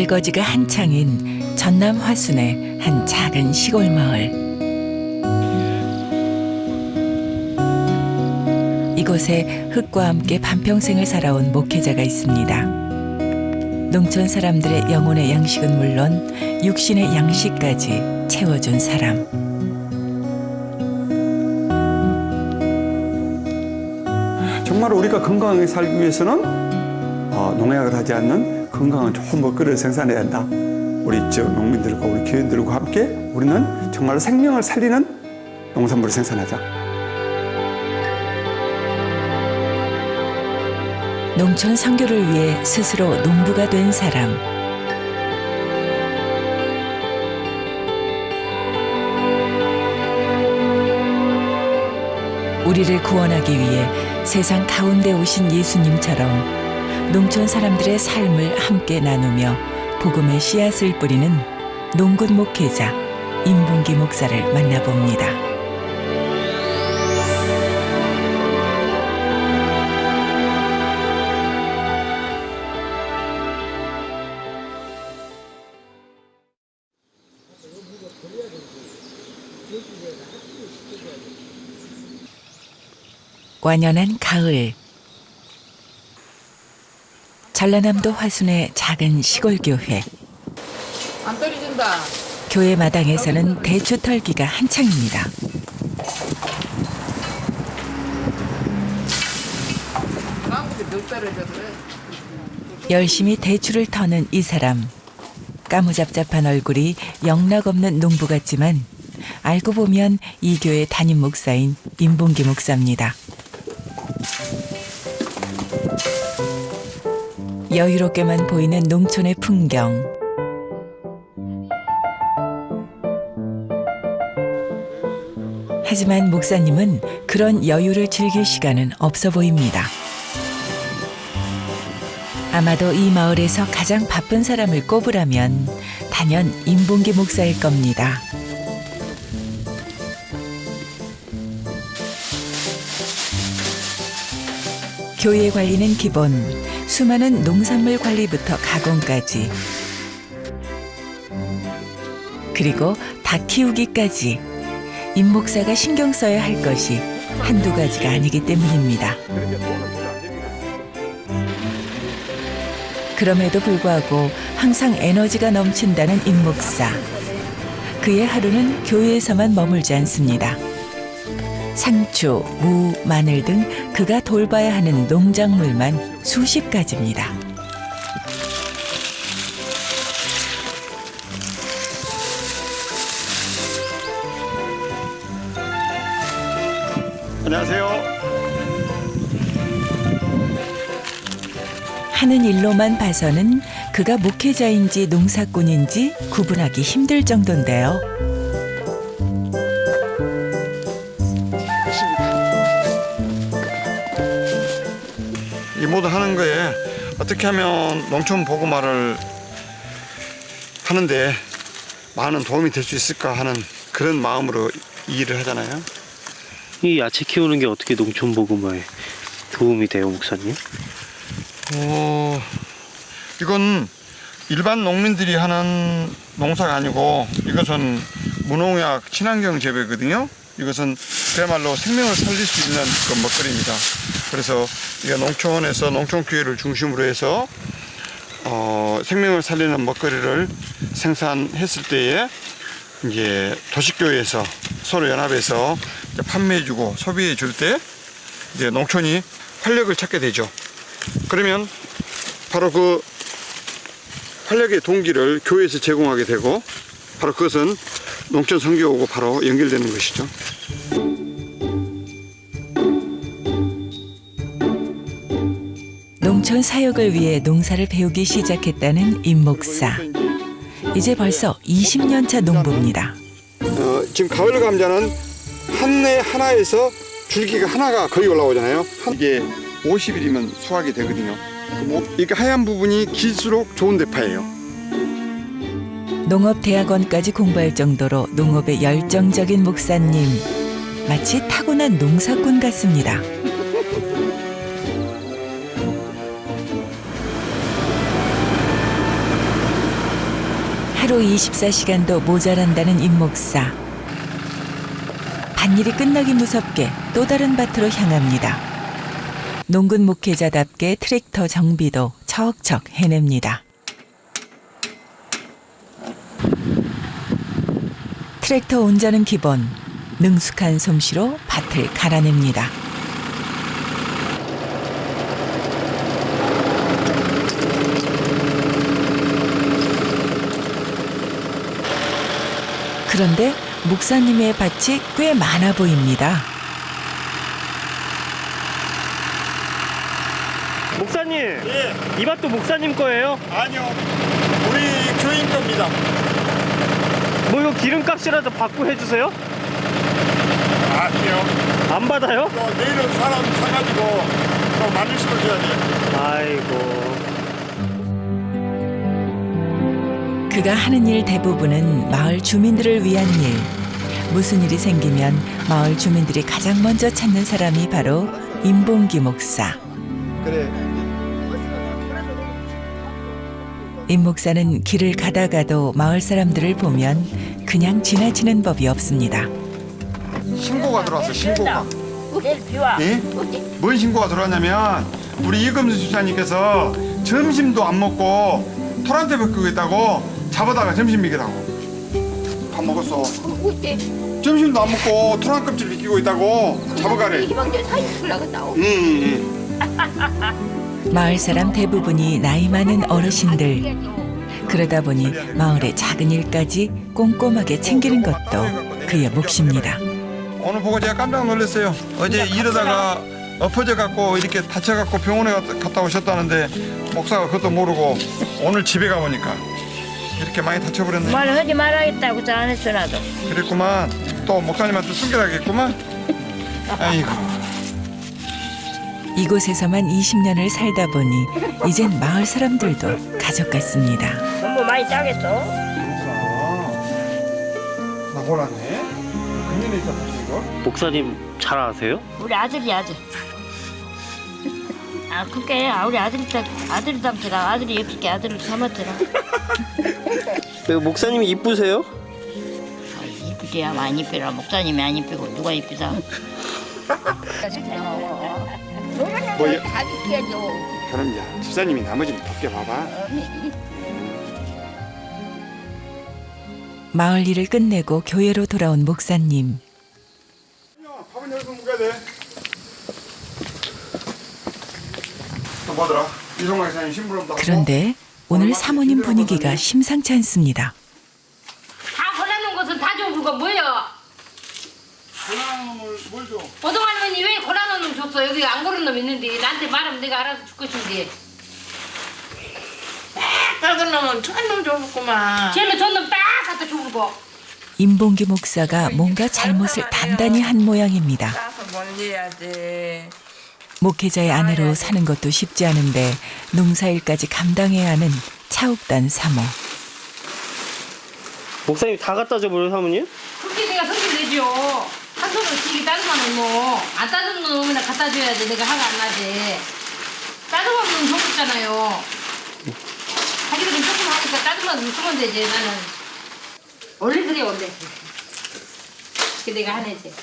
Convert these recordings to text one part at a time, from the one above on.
달거지가 한창인 전남 화순의 한 작은 시골 마을. 이곳에 흙과 함께 반평생을 살아온 목회자가 있습니다. 농촌 사람들의 영혼의 양식은 물론 육신의 양식까지 채워준 사람. 정말 우리가 건강하게 살기 위해서는 농약을 하지 않는 건강한 좋은 먹거리를 생산해야 한다. 우리 지역 농민들과 우리 교인들과 함께 우리는 정말 생명을 살리는 농산물을 생산하자. 농촌 선교를 위해 스스로 농부가 된 사람. 우리를 구원하기 위해 세상 가운데 오신 예수님처럼 농촌 사람들의 삶을 함께 나누며 복음의 씨앗을 뿌리는 농군 목회자 임봉기 목사를 만나봅니다. 완연한 가을. 전라남도 화순의 작은 시골 교회. 안 떨어진다. 교회 마당에서는 대추 털기가 한창입니다. 나무들이 늘 떨어져 그래. 열심히 대추를 터는 이 사람. 까무잡잡한 얼굴이 영락없는 농부 같지만 알고 보면 이 교회 담임 목사인 임봉기 목사입니다. 여유롭게만 보이는 농촌의 풍경. 하지만 목사님은 그런 여유를 즐길 시간은 없어 보입니다. 아마도 이 마을에서 가장 바쁜 사람을 꼽으라면 단연 임봉기 목사일 겁니다. 교회 관리는 기본, 수많은 농산물 관리부터 가공까지, 그리고 닭 키우기까지 임 목사가 신경 써야 할 것이 한두 가지가 아니기 때문입니다. 그럼에도 불구하고 항상 에너지가 넘친다는 임 목사. 그의 하루는 교회에서만 머물지 않습니다. 상추, 무, 마늘 등 그가 돌봐야 하는 농작물만 수십 가지입니다. 안녕하세요. 하는 일로만 봐서는 그가 목회자인지 농사꾼인지 구분하기 힘들 정도인데요. 이 모두 하는 거에 어떻게 하면 농촌 복음화를 하는데 많은 도움이 될 수 있을까 하는 그런 마음으로 이 일을 하잖아요. 이 야채 키우는 게 어떻게 농촌 복음화에 도움이 돼요, 목사님? 이건 일반 농민들이 하는 농사가 아니고 이것은 무농약 친환경 재배거든요. 이것은 그야말로 생명을 살릴 수 있는 그 먹거리입니다. 그래서 이게 농촌에서 농촌교회를 중심으로 해서 생명을 살리는 먹거리를 생산했을 때에 이제 도시교회에서 서로 연합해서 판매해주고 소비해줄 때 이제 농촌이 활력을 찾게 되죠. 그러면 바로 그 활력의 동기를 교회에서 제공하게 되고 바로 그것은 농촌 선교하고 바로 연결되는 것이죠. 농촌 사역을 위해 농사를 배우기 시작했다는 임 목사. 이제 벌써 20년 차 농부입니다. 지금 가을 감자는 한 해 하나에서 줄기가 하나가 거의 올라오잖아요. 이게 50일이면 수확이 되거든요. 이게 하얀 부분이 길수록 좋은 대파예요. 농업대학원까지 공부할 정도로 농업에 열정적인 목사님. 마치 타고난 농사꾼 같습니다. 하루 24시간도 모자란다는 임 목사. 밭일이 끝나기 무섭게 또 다른 밭으로 향합니다. 농군 목회자답게 트랙터 정비도 척척 해냅니다. 트랙터 운전은 기본, 능숙한 솜씨로 밭을 갈아냅니다. 그런데 목사님의 밭이 꽤 많아 보입니다. 목사님, 예. 이 밭도 목사님 거예요? 아니요. 우리 교인 겁니다. 뭐 이거 기름값이라도 받고 해주세요? 아니요. 안 받아요? 또 내일은 사람 사가지고 또 많이 심어줘야 돼요. 아이고. 그가 하는 일 대부분은 마을 주민들을 위한 일. 무슨 일이 생기면 마을 주민들이 가장 먼저 찾는 사람이 바로 임봉기 목사. 그래. 임 목사는 길을 가다가도 마을 사람들을 보면 그냥 지나치는 법이 없습니다. 신고가 들어왔어. 신고가. 내일 비와. 예? 뭔 신고가 들어왔냐면 우리 이금수 집사님께서 점심도 안 먹고 토란대 벗기고 있다고 잡아다가 점심 먹이라고. 밥 먹었어. 어때? 점심도 안 먹고 토란 껍질 벗기고 있다고 잡아가래. 이방대 사진 올라갔다고. 예. 마을 사람 대부분이 나이 많은 어르신들. 그러다 보니 마을의 작은 일까지 꼼꼼하게 챙기는 것도 그의 몫입니다. 오늘 보고 제가 깜짝 놀랐어요. 어제 이러다가 엎어져 갖고 이렇게 다쳐 갖고 병원에 갔다 오셨다는데 목사가 그것도 모르고 오늘 집에 가 보니까 이렇게 많이 다쳐버렸네. 말하지 말아야겠다고 안 했어 나도. 그랬구만. 또 목사님한테 숨겨라겠구만. 아이고. 이곳에서만 20년을 살다 보니 이젠 마을 사람들도 가족 같습니다. 너무 많이 짜겠어? 나 몰랐네. 금년에 있었지 이거? 목사님 잘 아세요? 우리 아들이 아들. 아 그게 우리 아들이 닮더라. 아들이 예쁘게 아들을 닮았더라. 목사님이 이쁘세요? 이쁘지야 많이 이쁘라. 목사님이 안 이쁘고 누가 이쁘다. 뭐야? 자기 끼워줘. 그럼 야 집사님이 나머지 좀 덮게 봐봐. 마을 일을 끝내고 교회로 돌아온 목사님. 밥은 여기서 먹어야 돼. 또 뭐더라? 이성락 사장님 신부름 다. 그런데 오늘 사모님 분위기가 심상치 않습니다. 다 권해놓은 것은 다 줘. 그거 뭐야? 그놈을 뭘 줘? 고등할머니 왜 권해놓은 놈 줬어? 여기 안 고른 놈 있는데 나한테 말하면 내가 알아서 줄 것인데. 작은 놈은 촌놈 줘봤구만. 쟤는 저놈 딱 갖다 줘보고. 임봉기 목사가 뭔가 잘못을 단단히 한 모양입니다. 따서 멀리해야지. 목회자의 아내로 사는 것도 쉽지 않은데 농사일까지 감당해야 하는 차옥단 사모. 목사님 다 갖다 줘버려요, 사모님? 그렇게 내가 성질 내죠. 한 손으로 지기 따지면 뭐안 따지는 놈이나 갖다 줘야지 내가 화가 안 나지. 따져보면 좋겠잖아요. 자기들은 조금 하니까 따지면 쓰면 되지. 나는 원래 그래 원래. 그게 내가 하네지.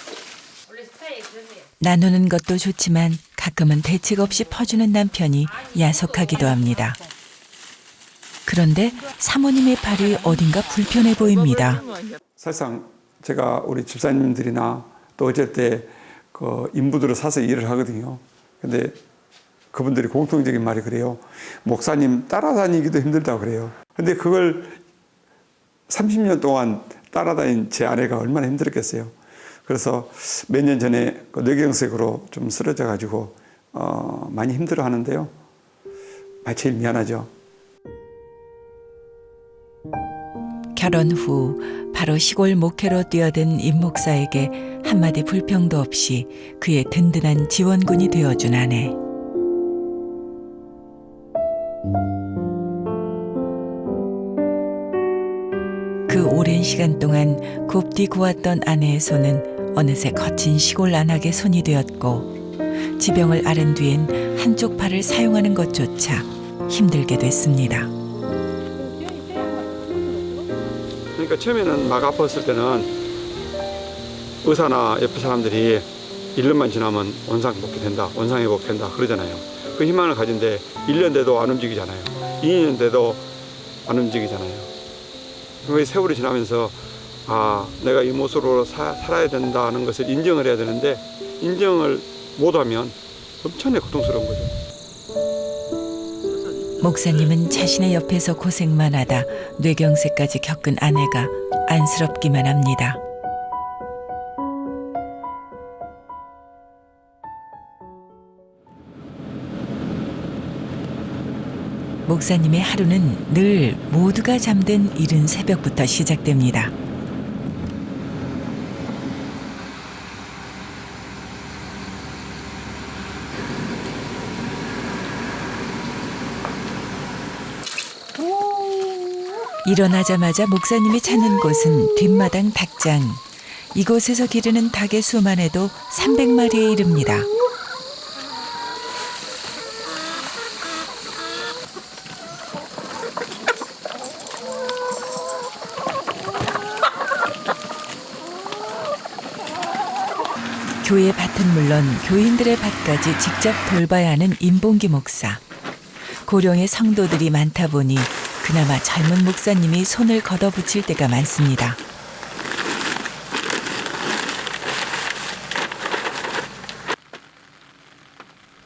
원래 스타일이 그러세요. 나누는 것도 좋지만 가끔은 대책 없이 퍼주는 남편이 야속하기도 합니다. 그런데 사모님의 발이 어딘가 불편해 보입니다. 사실상 제가 우리 집사님들이나 또 어쩔 때 그 인부들을 사서 일을 하거든요. 근데 그분들이 공통적인 말이 그래요. 목사님 따라다니기도 힘들다고 그래요. 근데 그걸 30년 동안 따라다닌 제 아내가 얼마나 힘들었겠어요. 그래서 몇 년 전에 그 뇌경색으로 좀 쓰러져 가지고 많이 힘들어 하는데요. 제일 미안하죠. 결혼 후 바로 시골 목회로 뛰어든 임 목사에게 한마디 불평도 없이 그의 든든한 지원군이 되어준 아내. 그 오랜 시간 동안 곱디 구웠던 아내의 손은 어느새 거친 시골 안악의 손이 되었고 지병을 앓은 뒤엔 한쪽 팔을 사용하는 것조차 힘들게 됐습니다. 그러니까 처음에는 막 아팠을 때는 의사나 옆에 사람들이 1년만 지나면 원상복귀된다, 원상회복된다 그러잖아요. 그 희망을 가진데 1년 돼도 안 움직이잖아요. 2년 돼도 안 움직이잖아요. 그 세월이 지나면서 아, 내가 이 모습으로 살아야 된다는 것을 인정을 해야 되는데 인정을 못하면 엄청나게 고통스러운 거죠. 목사님은 자신의 옆에서 고생만 하다 뇌경색까지 겪은 아내가 안쓰럽기만 합니다. 목사님의 하루는 늘 모두가 잠든 이른 새벽부터 시작됩니다. 일어나자마자 목사님이 찾는 곳은 뒷마당 닭장. 이곳에서 기르는 닭의 수만 해도 300마리에 이릅니다. 교회 밭은 물론 교인들의 밭까지 직접 돌봐야 하는 임봉기 목사. 고령의 성도들이 많다 보니 그나마 젊은 목사님이 손을 걷어붙일 때가 많습니다.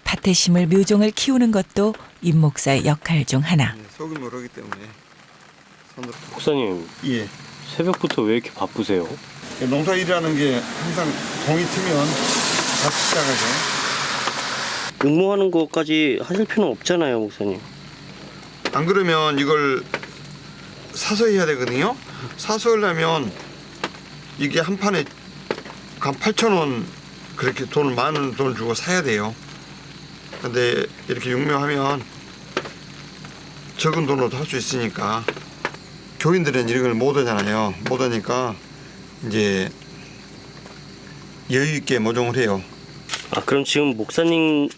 밭에 심을 묘종을 키우는 것도 임 목사의 역할 중 하나. 속이 모르기 때문에 손으로. 목사님, 예. 새벽부터 왜 이렇게 바쁘세요? 농사 일이라는 게 항상 동이 트면 같이 시작하죠. 응모하는 것까지 하실 필요는 없잖아요, 목사님. 안 그러면 이걸 사서 해야 되거든요. 사서 하려면 이게 한 판에 한 8,000원 그렇게 돈을 많은 돈을 주고 사야 돼요. 근데 이렇게 육묘하면 적은 돈으로도 할 수 있으니까 교인들은 이런 걸 못 하잖아요. 못 하니까 이제 여유 있게 모종을 해요. 아, 그럼 지금 목사님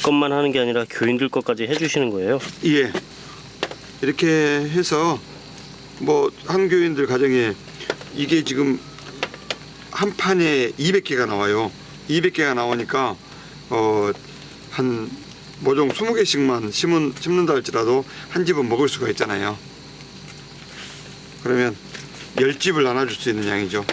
것만 하는 게 아니라 교인들 것까지 해주시는 거예요? 예. 이렇게 해서 뭐 한 교인들 가정에 이게 지금 한 판에 200개가 나와요. 200개가 나오니까 한 모종 20개씩만 심는다 할지라도 한 집은 먹을 수가 있잖아요. 그러면 10집을 나눠줄 수 있는 양이죠.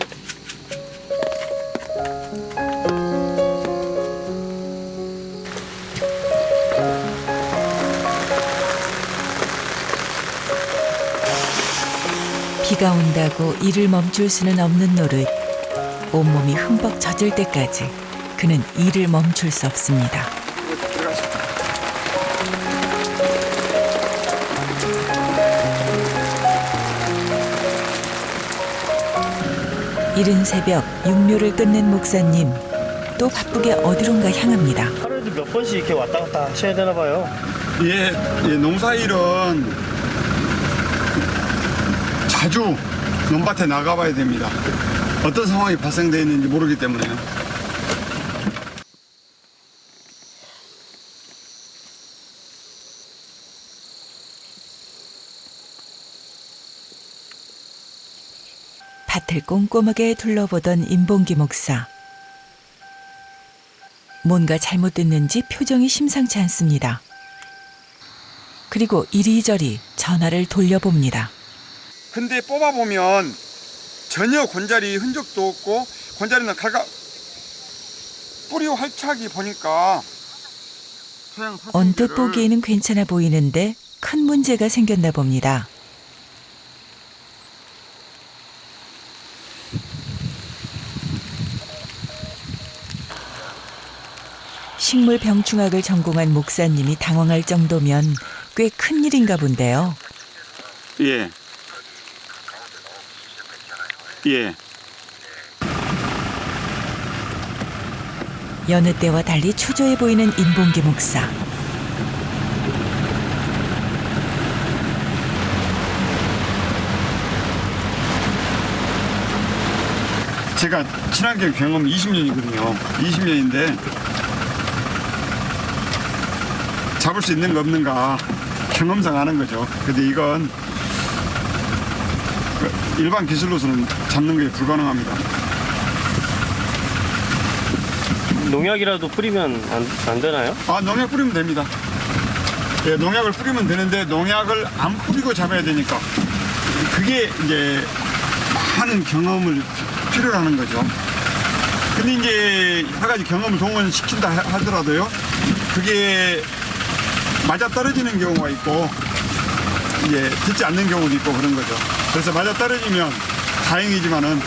비가 온다고 일을 멈출 수는 없는 노릇. 온몸이 흠뻑 젖을 때까지 그는 일을 멈출 수 없습니다. 이른 새벽 육묘를 끝낸 목사님. 또 바쁘게 어디론가 향합니다. 하루에도 몇 번씩 이렇게 왔다 갔다 하셔야 되나 봐요. 예, 농사일은 자주 논밭에 나가봐야 됩니다. 어떤 상황이 발생되어 있는지 모르기 때문에요. 밭을 꼼꼼하게 둘러보던 임봉기 목사. 뭔가 잘못됐는지 표정이 심상치 않습니다. 그리고 이리저리 전화를 돌려봅니다. 근데 뽑아보면 전혀 곤자리 흔적도 없고 곤자리는 뿌리 활착이 보니까 언뜻 보기에는 괜찮아 보이는데 큰 문제가 생겼나 봅니다. 식물 병충학을 전공한 목사님이 당황할 정도면 꽤 큰 일인가 본데요. 예. 예. 여느 때와 달리 초조해 보이는 임봉기 목사. 제가 친환경 경험 20년이거든요. 20년인데 잡을 수 있는 거 없는가 경험상 하는 거죠. 근데 이건 일반 기술로서는 잡는 게 불가능합니다. 농약이라도 뿌리면 안 되나요? 농약 뿌리면 됩니다. 예, 농약을 뿌리면 되는데 농약을 안 뿌리고 잡아야 되니까 그게 이제 많은 경험을 필요로 하는 거죠. 근데 이제 한 가지 경험을 동원시킨다 하더라도요, 그게 맞아 떨어지는 경우가 있고 이제 듣지 않는 경우도 있고 그런 거죠. 그래서 맞아 떨어지면 다행이지만은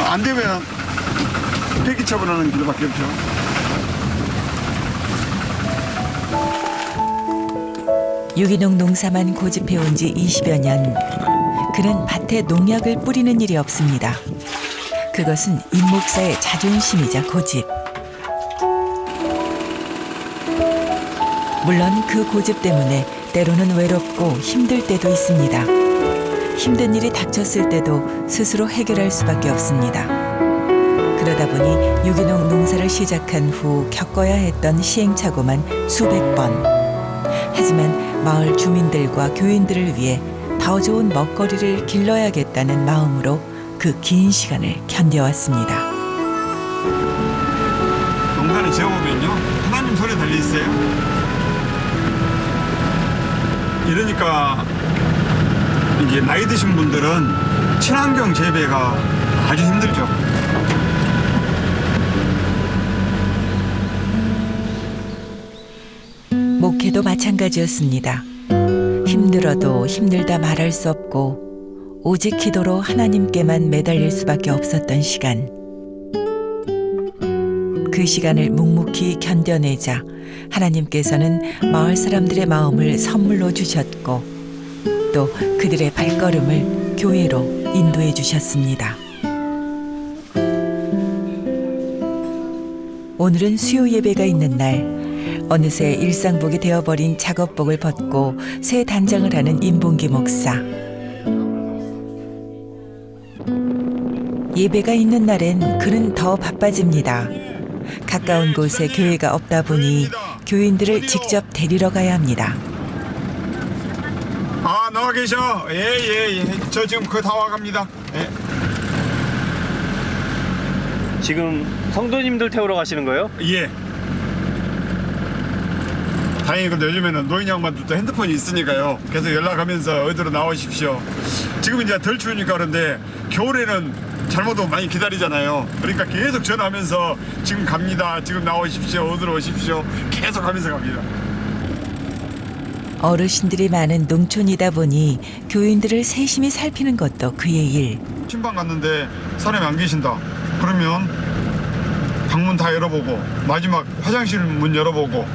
안 되면 폐기 처분하는 길밖에 없죠. 유기농 농사만 고집해온 지 20여 년. 그는 밭에 농약을 뿌리는 일이 없습니다. 그것은 임 목사의 자존심이자 고집. 물론 그 고집 때문에 때로는 외롭고 힘들 때도 있습니다. 힘든 일이 닥쳤을 때도 스스로 해결할 수밖에 없습니다. 그러다 보니 유기농 농사를 시작한 후 겪어야 했던 시행착오만 수백 번. 하지만 마을 주민들과 교인들을 위해 더 좋은 먹거리를 길러야겠다는 마음으로 그 긴 시간을 견뎌왔습니다. 농사를 지어보면요, 하나님 손에 달려 있어요. 이러니까 이제 나이 드신 분들은 친환경 재배가 아주 힘들죠. 목회도 마찬가지였습니다. 힘들어도 힘들다 말할 수 없고 오직 기도로 하나님께만 매달릴 수밖에 없었던 시간. 그 시간을 묵묵히 견뎌내자 하나님께서는 마을 사람들의 마음을 선물로 주셨고 또 그들의 발걸음을 교회로 인도해 주셨습니다. 오늘은 수요 예배가 있는 날. 어느새 일상복이 되어버린 작업복을 벗고 새 단장을 하는 임봉기 목사. 예배가 있는 날엔 그는 더 바빠집니다. 가까운 곳에 교회가 없다 보니 교인들을 직접 데리러 가야 합니다. 나와 계셔. 예. 저 지금 다 와갑니다. 예. 지금 성도님들 태우러 가시는 거예요? 예. 다행히 근데 요즘에는 노인 양반들도 핸드폰이 있으니까요. 계속 연락하면서 어디로 나오십시오. 지금 이제 덜 추우니까 그런데 겨울에는 잘못 오면 많이 기다리잖아요. 그러니까 계속 전화하면서 지금 갑니다. 지금 나오십시오. 어디로 오십시오. 계속 하면서 갑니다. 어르신들이 많은 농촌이다 보니 교인들을 세심히 살피는 것도 그의 일. 침방 갔는데 사람이 안 계신다. 그러면 방문 다 열어보고 마지막 화장실 문 열어보고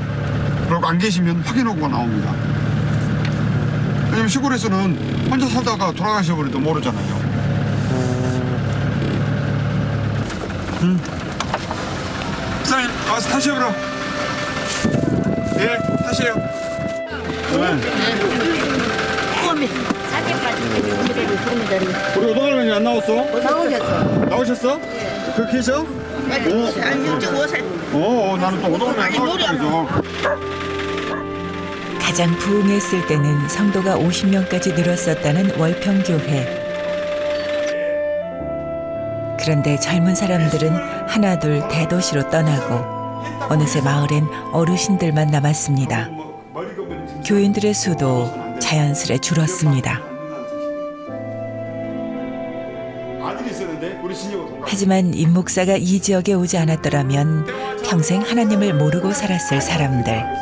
그리고 안 계시면 확인하고 나옵니다. 왜냐면 시골에서는 혼자 살다가 돌아가셔버려도 모르잖아요. 사장님 와서 타시오 그럼. 예, 타시오. 우리 오동아는 안 나왔어? 나오셨어? 그 계셔? 나는 또 오동아는 안 나왔어. 가장 부흥했을 때는 성도가 50명까지 늘었었다는 월평교회. 그런데 젊은 사람들은 하나둘 대도시로 떠나고 어느새 마을엔 어르신들만 남았습니다. 교인들의 수도 자연스레 줄었습니다. 하지만 임 목사가 이 지역에 오지 않았더라면 평생 하나님을 모르고 살았을 사람들.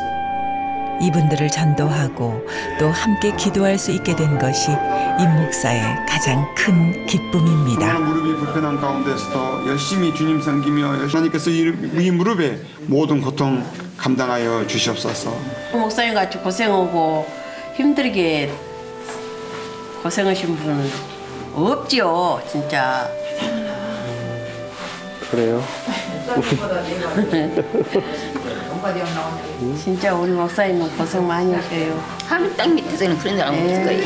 이분들을 전도하고 또 함께 기도할 수 있게 된 것이 임 목사의 가장 큰 기쁨입니다. 무릎이 불편한 가운데서도 열심히 주님 섬기며 하나님께서 이 무릎에 모든 고통 감당하여 주시옵소서. 목사님 같이 고생하고 힘들게 고생하신 분은 없지요, 진짜. 그래요? 진짜 우리 목사님은 고생 많이 하셔요. 하늘 땅 밑에서는 그런 사람 없을 거예요.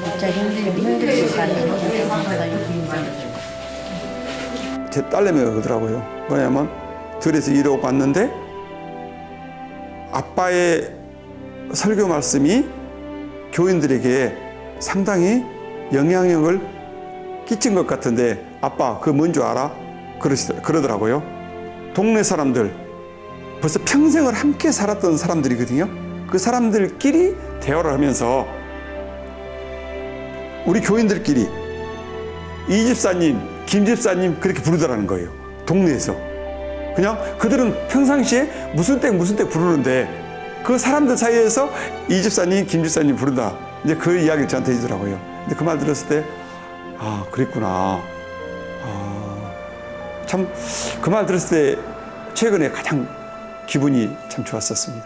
진짜 힘들게 사는 목사님. 제 딸내미가 그러더라고요. 뭐냐면 들에서 이러고 왔는데 아빠의 설교 말씀이 교인들에게 상당히 영향력을 끼친 것 같은데 아빠 그거 뭔 줄 알아? 그러더라고요. 동네 사람들 벌써 평생을 함께 살았던 사람들이거든요. 그 사람들끼리 대화를 하면서 우리 교인들끼리 이 집사님, 김 집사님 그렇게 부르더라는 거예요. 동네에서. 그냥 그들은 평상시에 무슨 때 부르는데 그 사람들 사이에서 이 집사님, 김 집사님 부른다. 이제 그 이야기를 저한테 해주더라고요. 근데 그 말 들었을 때 아, 그랬구나. 참 그 말 들었을 때 최근에 가장 기분이 참 좋았었습니다.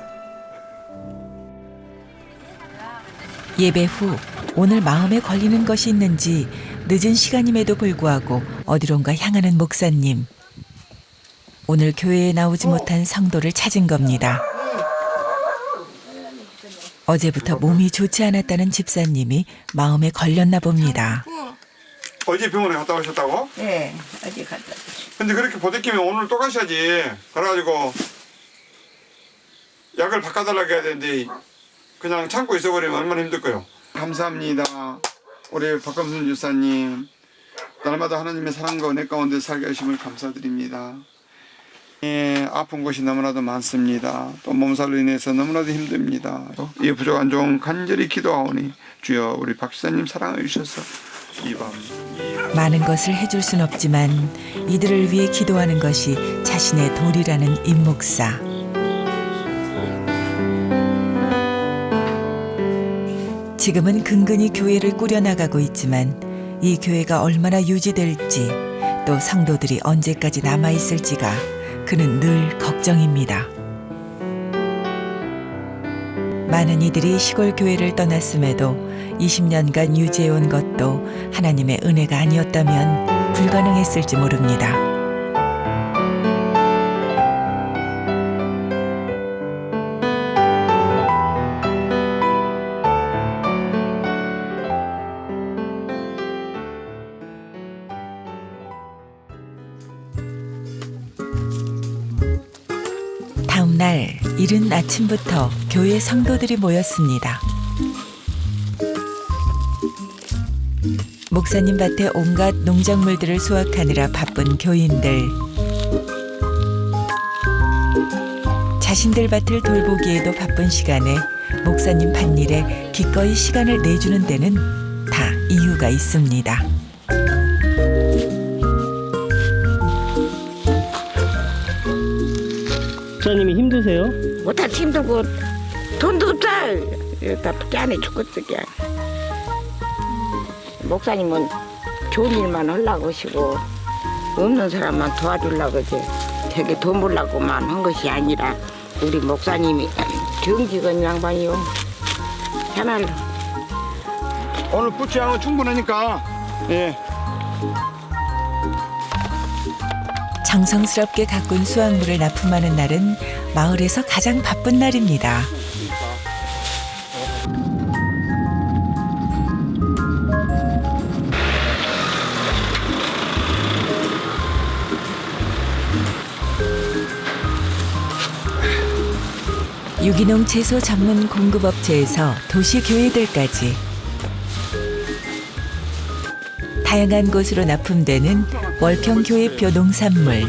예배 후 오늘 마음에 걸리는 것이 있는지 늦은 시간임에도 불구하고 어디론가 향하는 목사님. 오늘 교회에 나오지 못한 성도를 찾은 겁니다. 어제부터 몸이 좋지 않았다는 집사님이 마음에 걸렸나 봅니다. 어제 병원에 갔다 오셨다고? 네, 어디 갔다 왔어요. 근데 그렇게 보대끼면 오늘 또 가셔야지. 그래가지고 약을 바꿔달라고 해야 되는데 그냥 참고 있어버리면 얼마나 힘들까요? 감사합니다. 우리 박감순 집사님 날마다 하나님의 사랑과 은혜 가운데 살게 하심을 감사드립니다. 예, 아픈 곳이 너무나도 많습니다. 또 몸살로 인해서 너무나도 힘듭니다. 이 부족한 종 간절히 기도하오니 주여 우리 박 집사님 사랑해 주셔서 이 밤 많은 것을 해줄 순 없지만 이들을 위해 기도하는 것이 자신의 도리라는 임 목사. 지금은 근근히 교회를 꾸려나가고 있지만 이 교회가 얼마나 유지될지 또 성도들이 언제까지 남아있을지가 그는 늘 걱정입니다. 많은 이들이 시골 교회를 떠났음에도 20년간 유지해온 것도 하나님의 은혜가 아니었다면 불가능했을지 모릅니다. 다음 날 이른 아침부터 교회 성도들이 모였습니다. 목사님 밭에 온갖 농작물들을 수확하느라 바쁜 교인들. 자신들 밭을 돌보기에도 바쁜 시간에 목사님 밭일에 기꺼이 시간을 내주는 데는 다 이유가 있습니다. 목사님이 힘드세요? 못할 힘들고 돈도 없어. 다 깨안에 죽겠어. 목사님은 좋은 일만 하려고 하시고 없는 사람만 도와주려고 하지. 되게 돈 벌려고만 한 것이 아니라 우리 목사님이 정직한 양반이요. 참말로. 오늘 부치양은 충분하니까 예. 정성스럽게 가꾼 수확물을 납품하는 날은 마을에서 가장 바쁜 날입니다. 유기농 채소 전문 공급업체에서 도시교회들까지 다양한 곳으로 납품되는 월평교회표 농산물.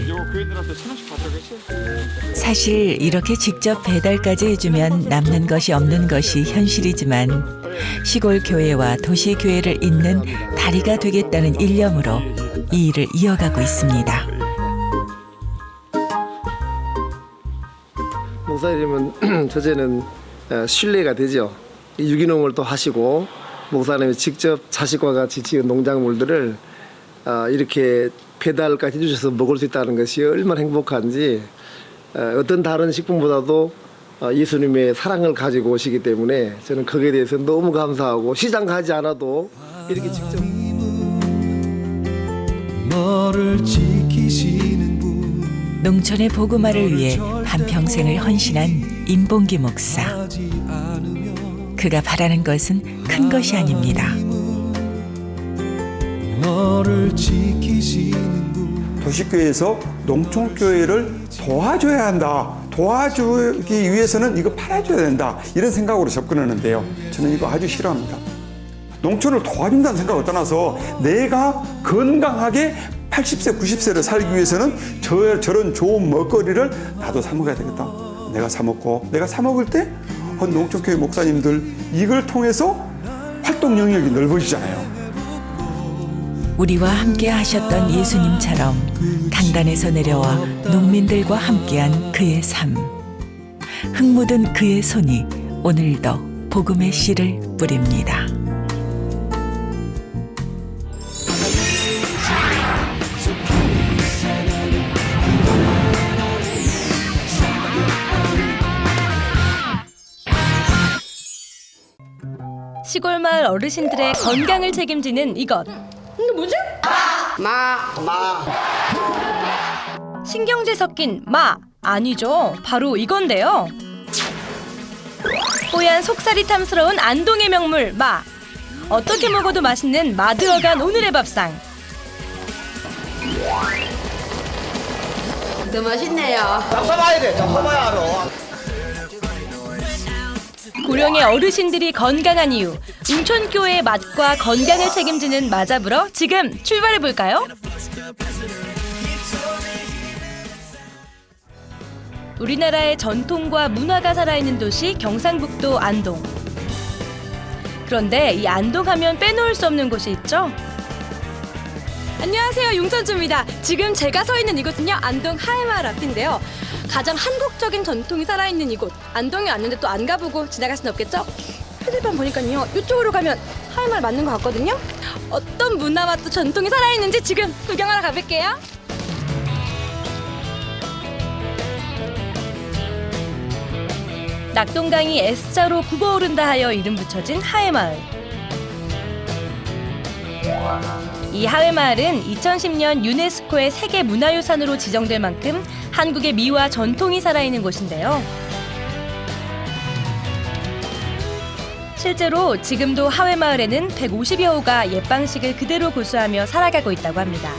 사실 이렇게 직접 배달까지 해주면 남는 것이 없는 것이 현실이지만 시골 교회와 도시 교회를 잇는 다리가 되겠다는 일념으로 이 일을 이어가고 있습니다. 목사님은 첫째는 신뢰가 되죠. 유기농을 또 하시고 목사님이 직접 자식과 같이 지은 농작물들을 이렇게 배달까지 해주셔서 먹을 수 있다는 것이 얼마나 행복한지 어떤 다른 식품보다도 예수님의 사랑을 가지고 오시기 때문에 저는 거기에 대해서 너무 감사하고 시장 가지 않아도 이렇게 직접 너를 지키시는 분 농촌의 복음화를 위해 한평생을 헌신한 임봉기 목사. 그가 바라는 것은 큰 것이 아닙니다. 너를 지키시는 분 도시교회에서 농촌교회를 도와줘야 한다. 도와주기 위해서는 이거 팔아줘야 된다. 이런 생각으로 접근하는데요. 저는 이거 아주 싫어합니다. 농촌을 도와준다는 생각을 떠나서 내가 건강하게 80세, 90세를 살기 위해서는 저런 좋은 먹거리를 나도 사 먹어야 되겠다. 내가 사 먹고, 내가 사 먹을 때 농촌교회 목사님들 이걸 통해서 활동 영역이 넓어지잖아요. 우리와 함께 하셨던 예수님처럼 강단에서 내려와 농민들과 함께한 그의 삶. 흙 묻은 그의 손이 오늘도 복음의 씨를 뿌립니다. 시골 마을 어르신들의 건강을 책임지는 이것. 이게 뭐지? 신경제 섞인 마 아니죠. 바로 이건데요. 뽀얀 속살이 탐스러운 안동의 명물 마. 어떻게 먹어도 맛있는 마 들어간 오늘의 밥상. 더 맛있네요. 고령의 어르신들이 건강한 이유. 웅천교회의 맛과 건강을 책임지는 마 잡으러 지금 출발해볼까요? 우리나라의 전통과 문화가 살아있는 도시 경상북도 안동. 그런데 이 안동하면 빼놓을 수 없는 곳이 있죠. 안녕하세요, 용천주입니다. 지금 제가 서 있는 이곳은요, 안동 하회마을 앞인데요. 가장 한국적인 전통이 살아있는 이곳, 안동에 왔는데 또 안 가보고 지나갈 순 없겠죠? 표지판 보니까요, 이쪽으로 가면 하회마을 맞는 것 같거든요. 어떤 문화와 또 전통이 살아있는지 지금 구경하러 가볼게요. 낙동강이 S자로 굽어오른다 하여 이름 붙여진 하회마을. 이 하회마을은 2010년 유네스코의 세계문화유산으로 지정될 만큼 한국의 미와 전통이 살아있는 곳인데요. 실제로 지금도 하회마을에는 150여 호가 옛 방식을 그대로 고수하며 살아가고 있다고 합니다.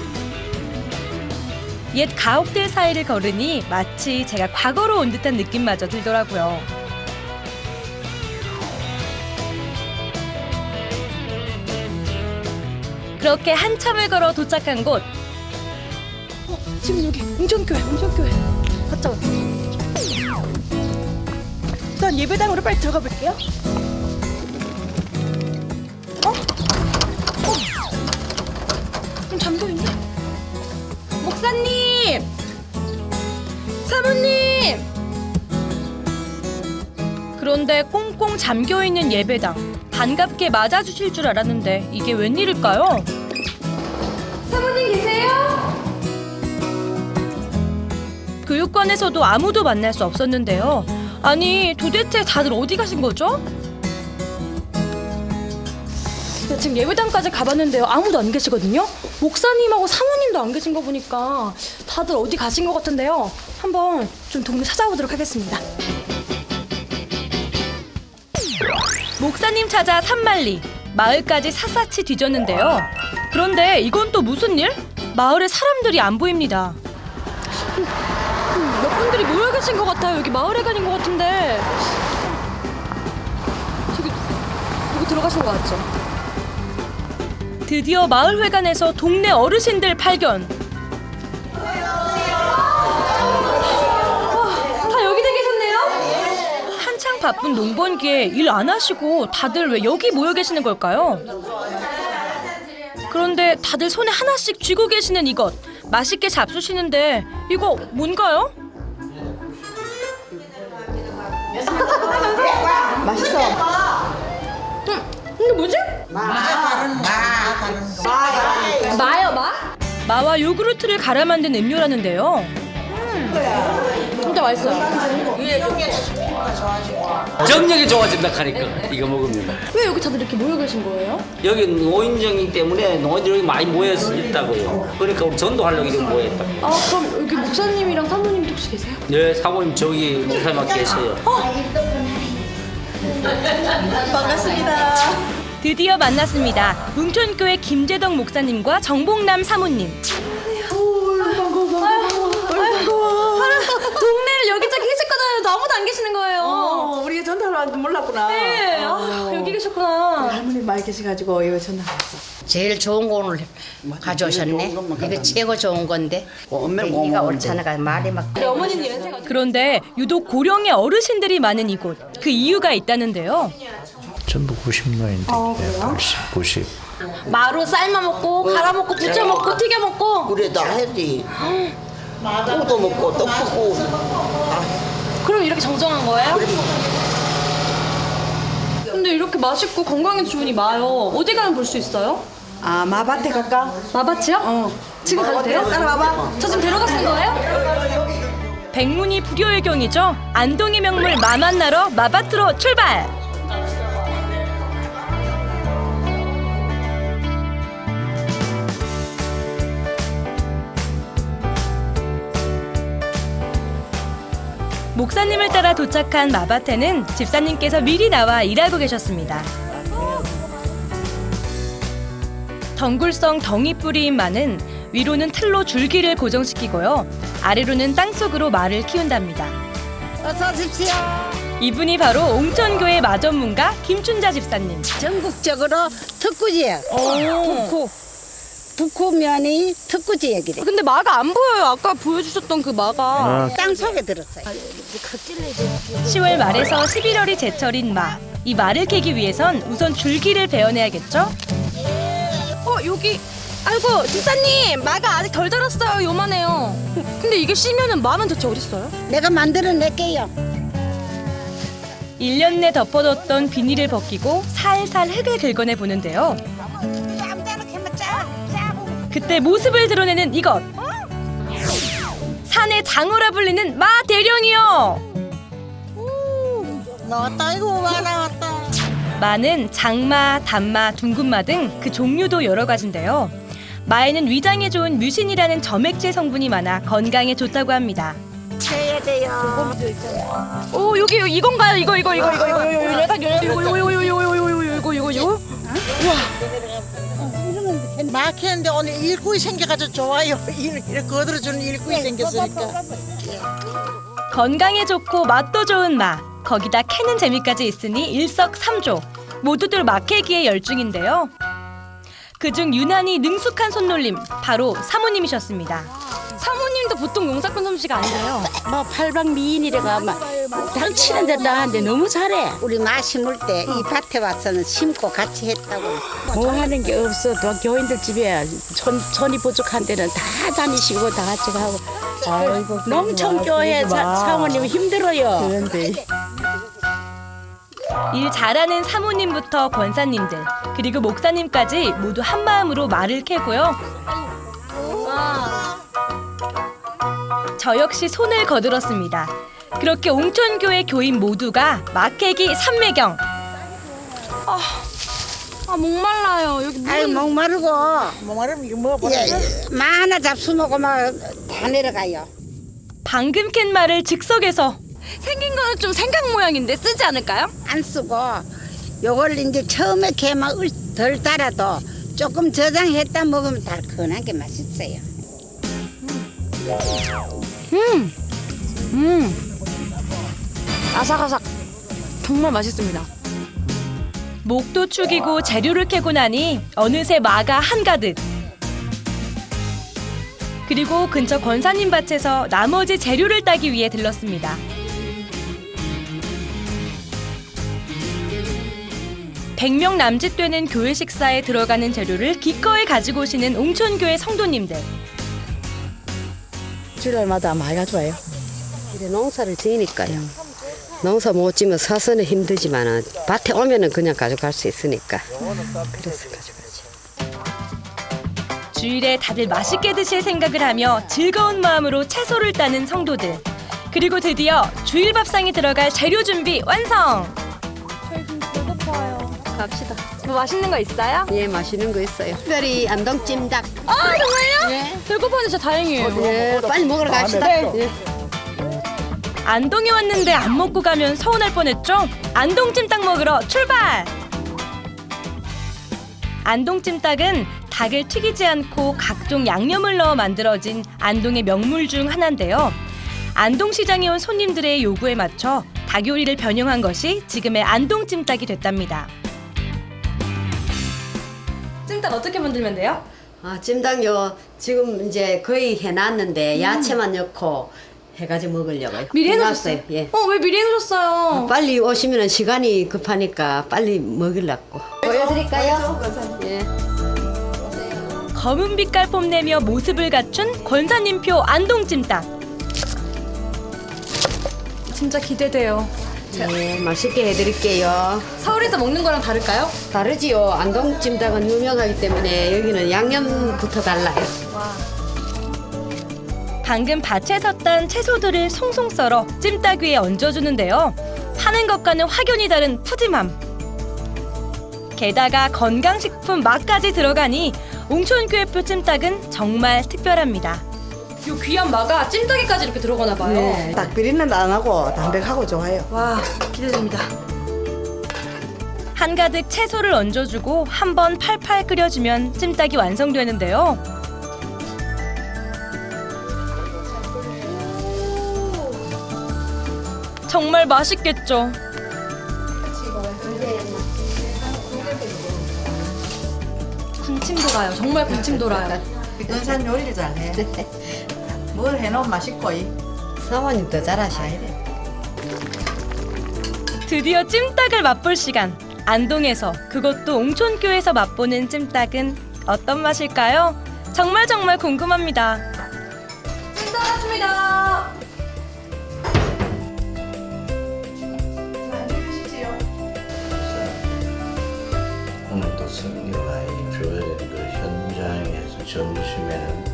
옛 가옥들 사이를 걸으니 마치 제가 과거로 온 듯한 느낌마저 들더라고요. 그렇게 한참을 걸어 도착한 곳. 지금 여기 웅천교회. 맞죠? 우선 예배당으로 빨리 들어가 볼게요. 좀 잠겨있네? 목사님! 사모님! 그런데 꽁꽁 잠겨있는 예배당. 반갑게 맞아주실 줄 알았는데 이게 웬일일까요? 사모님 계세요? 교육관에서도 아무도 만날 수 없었는데요. 아니, 도대체 다들 어디 가신 거죠? 지금 예배당까지 가봤는데요. 아무도 안 계시거든요. 목사님하고 사모님도 안 계신 거 보니까 다들 어디 가신 것 같은데요. 한번 좀 동네 찾아보도록 하겠습니다. 목사님 찾아 산만리. 마을까지 샅샅이 뒤졌는데요. 그런데 이건 또 무슨 일? 마을에 사람들이 안 보입니다. 몇 분들이 모여 계신 것 같아요. 여기 마을회관인 것 같은데. 저기 들어가신 것 같죠? 드디어 마을회관에서 동네 어르신들 발견. 다 여기에 계셨네요? 한창 바쁜 농번기에 일 안 하시고 다들 왜 여기 모여 계시는 걸까요? 그런데 다들 손에 하나씩 쥐고 계시는 이것. 맛있게 잡수시는데 이거 뭔가요? 맛있어. 이게 뭐지? 마요, 마? 마와 요구르트를 갈아 만든 음료라는데요. 진짜 맛있어요. 정력이 좋아진다 하니까 이거 먹으면. 왜 여기 다들 이렇게 모여 계신 거예요? 여기 노인정이기 때문에 노인들이 많이 모여 있다고요. 그러니까 우리 전도하려고 이렇게 모였다. 아, 그럼 여기 목사님이랑 사모님도 혹시 계세요? 네, 사모님 저기 목사님만 계세요. 반갑습니다. 드디어 만났습니다. 웅천교회 김재덕 목사님과 정복남 사모님. 동네를 여기저기 휘짓거다녀도 아무도 안 계시는 거예요. 우리가 전화를 몰랐구나. 네, 여기 계셨구나. 할머니 많이 계셔가지고 이거 전화 왔어. 제일 좋은 거 오늘 가져오셨네. 이거 최고 좋은 건데. 여기가 옳잖아. 말이 막. 어머니는 연세가 그런데 유독 고령의 어르신들이 많은 이곳. 그 이유가 있다는데요. 전부 90년인데 그래요? 90. 마루 삶아 먹고 갈아 먹고 부쳐 먹고 튀겨 먹고. 그래 다 했지. 떡도 먹고 떡볶고. 그럼 이렇게 정정한 거예요? 근데 이렇게 맛있고 건강에 좋으니 마요. 어디 가면 볼 수 있어요? 마밭에 갈까? 마밭이요? 지금 가도 돼요? 따라와봐. 저 지금 데려가 쓰는 거예요? 백문이 불여일경이죠. 안동의 명물 마 만나러 마밭으로 출발. 목사님을 따라 도착한 마밭에는 집사님께서 미리 나와 일하고 계셨습니다. 덩굴성 덩이 뿌리인 마는 위로는 틀로 줄기를 고정시키고요. 아래로는 땅속으로 마를 키운답니다. 어서 오십시오. 이분이 바로 옹천교회 마 전문가 김춘자 집사님. 전국적으로 특구지역. 북구면이 특구지역이래. 근데 마가 안 보여요. 아까 보여주셨던 그 마가. 땅 속에 들었어요. 10월 말에서 11월이 제철인 마. 이 마를 캐기 위해선 우선 줄기를 베어내야겠죠? 여기. 아이고 집사님 마가 아직 덜 자랐어요. 요만해요. 근데 이게 씨면은 마는 대체 어디 있어요? 내가 만들어낼게요. 1년 내 덮어뒀던 비닐을 벗기고 살살 흙을 긁어내 보는데요. 그때 모습을 드러내는 이것. 산의 장어라 불리는 마 대령이요. 나왔다 이거 와 나왔다. 마는 장마, 단마, 둥근마 등 그 종류도 여러 가지인데요. 마에는 위장에 좋은 뮤신이라는 점액질 성분이 많아 건강에 좋다고 합니다. 해야 돼요. 여기 이건가요? 이거. 이거. 막 했는데 오늘 일꾼이 생겨가지고 좋아요. 이렇게 거들어주는 일꾼이 생겼으니까. 건강에 좋고 맛도 좋은 마. 거기다 캐는 재미까지 있으니 일석삼조. 모두들 마 캐기에 열중인데요. 그중 유난히 능숙한 손놀림, 바로 사모님이셨습니다. 사모님도 보통 농사꾼 솜씨가 아니에요. 뭐 팔방 미인이래가 막 당치는 데다 하는데 너무 잘해. 우리 마 심을 때 이 밭에 와서는 심고 같이 했다고. 뭐 하는 게 없어. 또 교인들 집에 손이 부족한 데는 다 다니시고 다 같이 가고. 아이고, 농촌 교회 사모님 힘들어요. 그런데. 일 잘하는 사모님부터 권사님들, 그리고 목사님까지 모두 한마음으로 마를 캐고요. 저 역시 손을 거들었습니다. 그렇게 옹천교회 교인 모두가 마 캐기 삼매경. 목말라요. 여기 아유 목마르고. 목마르면 이거 먹어보라. 마 하나 잡수먹고 막 다 내려가요. 방금 캔 마를 즉석에서. 생긴 거는 좀 생강 모양인데 쓰지 않을까요? 안 쓰고 요걸 이제 처음에 개만 덜 달아도 조금 저장했다 먹으면 달큰한 게 맛있어요. 아삭아삭. 정말 맛있습니다. 목도 축이고 재료를 캐고 나니 어느새 마가 한가득. 그리고 근처 권사님 밭에서 나머지 재료를 따기 위해 들렀습니다. 100명 남짓 되는 교회 식사에 들어가는 재료를 기꺼이 가지고 오시는 옹천교회 성도님들. 주일마다 많이 가져와요. 이제 농사를 지으니까요. 농사 못 지면 사서는 힘들지만 밭에 오면은 그냥 가져갈 수 있으니까. 그래서 가져가지. 주일에 다들 맛있게 드실 생각을 하며 즐거운 마음으로 채소를 따는 성도들. 그리고 드디어 주일 밥상에 들어갈 재료 준비 완성! 저희 좀 배고파요. 갑시다. 뭐 맛있는 거 있어요? 예, 맛있는 거 있어요. 특별히 안동찜닭. 정말요? 예. 배고파는데 진짜 다행이에요. 예, 빨리 먹으러 갑시다. 네. 예. 안동에 왔는데 안 먹고 가면 서운할 뻔했죠? 안동찜닭 먹으러 출발! 안동찜닭은 닭을 튀기지 않고 각종 양념을 넣어 만들어진 안동의 명물 중 하나인데요. 안동시장에 온 손님들의 요구에 맞춰 닭 요리를 변형한 것이 지금의 안동찜닭이 됐답니다. 찜닭 어떻게 만들면 돼요? 찜닭요 지금 이제 거의 해놨는데 야채만 넣고 해가지고 먹으려고요. 미리 해놓으셨어요? 예. 왜 미리 해놓으셨어요? 빨리 오시면 시간이 급하니까 빨리 먹으려고. 보여드릴까요? 예. 검은 빛깔 뽐내며 모습을 갖춘 권사님표 안동찜닭. 진짜 기대돼요. 네, 맛있게 해드릴게요. 서울에서 먹는 거랑 다를까요? 다르지요. 안동찜닭은 유명하기 때문에 여기는 양념부터 달라요. 방금 밭에서 딴 채소들을 송송 썰어 찜닭 위에 얹어주는데요. 파는 것과는 확연히 다른 푸짐함. 게다가 건강식품 맛까지 들어가니 옹촌교회표 찜닭은 정말 특별합니다. 요 귀한 마가 찜닭에까지 이렇게 들어가나 봐요. 네. 닭 비린내도 안 하고 담백하고 좋아요. 와, 기대됩니다. 한가득 채소를 얹어주고 한번 팔팔 끓여주면 찜닭이 완성되는데요. 정말 맛있겠죠? 군침 돌아요. 정말 군침 돌아요. 은산 요리를 잘해. 뭘 해놓으면 맛있고. 사모님 더 잘하셔야 돼. 드디어 찜닭을 맛볼 시간. 안동에서 그것도 옹촌교에서 맛보는 찜닭은 어떤 맛일까요? 정말 궁금합니다. 찜닭 왔습니다. 오늘도 승리가 줘야 되는 그 현장에서 점심에는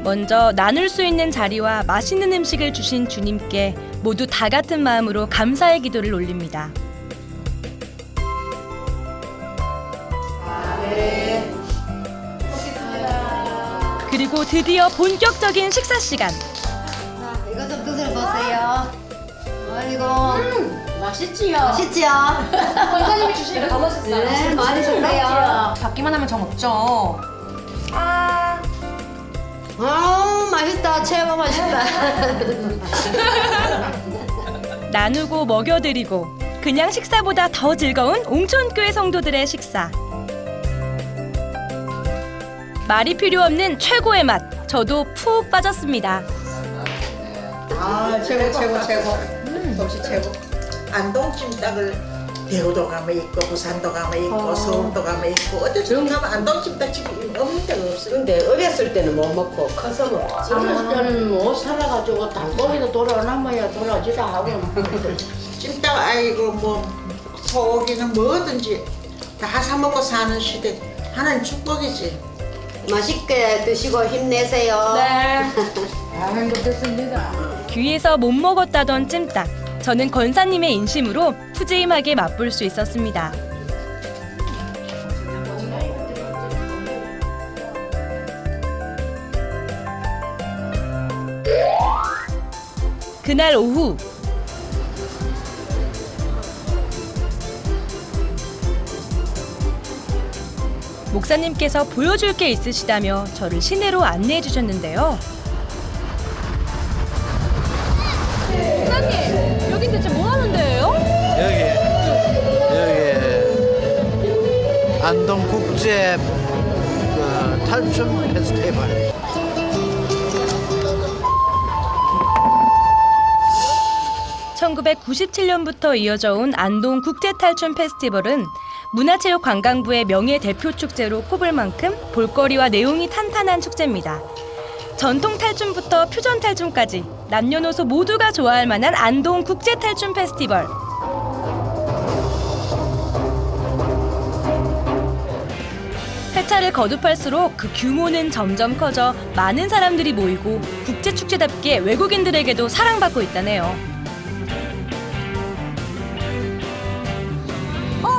먼저 나눌 수 있는 자리와 맛있는 음식을 주신 주님께 모두 다 같은 마음으로 감사의 기도를 올립니다. 그리고 드디어 본격적인 식사 시간. 이거 좀 드셔보세요. 아이고. 맛있지요? 맛있지요? 권사님이 주시니까 더 맛있어요. 네, 많이 드세요. 받기만 하면 정 없죠. 맛있다. 최고 맛있다. 나누고 먹여드리고 그냥 식사보다 더 즐거운 옹촌교회 성도들의 식사. 말이 필요 없는 최고의 맛. 저도 푹 빠졌습니다. 최고. 역시 최고. 안동찜닭을 대구도 가면 있고 부산도 가면 있고 서울도 가면 있고 어디든 가면 안동찜닭집이 없는 데가 없어요. 근데 어렸을 때는 못 먹고 커서 먹지. 어렸을 때는 못 살아가지고 땅콩이도 돌아남아야 돌아오지도 하고. 찜닭 아이고 뭐 소고기는 뭐든지 다 사 먹고 사는 시대. 하나님 축복이지. 맛있게 드시고 힘내세요. 네. 행복했습니다. 귀에서 못 먹었다던 찜닭. 저는 권사님의 인심으로 푸짐하게 맛볼 수 있었습니다. 그날 오후 목사님께서 보여줄 게 있으시다며 저를 시내로 안내해 주셨는데요. 목사님, 여긴 대체 뭐 하는 데예요? 여기 안동국제 탈춤 페스티벌. (1997년부터) 이어져 온 안동 국제탈춤 페스티벌은 문화체육관광부의 명예 대표 축제로 꼽을 만큼 볼거리와 내용이 탄탄한 축제입니다. 전통 탈춤부터 퓨전 탈춤까지 남녀노소 모두가 좋아할 만한 안동 국제탈춤 페스티벌. 회차를 거듭할수록 그 규모는 점점 커져 많은 사람들이 모이고 국제축제답게 외국인들에게도 사랑받고 있다네요.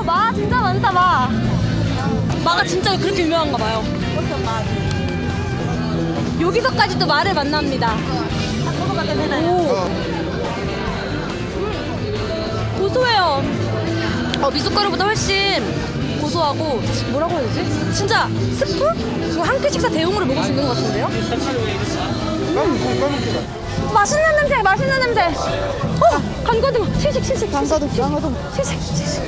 마 진짜 많다, 마. 마가 진짜 그렇게 유명한가 봐요. 여기서까지도 마를 만납니다. 먹어봐도 되나요? 고소해요. 미숫가루보다 훨씬 고소하고 뭐라고 해야 되지? 진짜 스프? 이거 한 끼 식사 대용으로 먹을 수 있는 것 같은데요? 맛있는 냄새, 맛있는 냄새. 간고등어, 시식. 간고등어, 시식.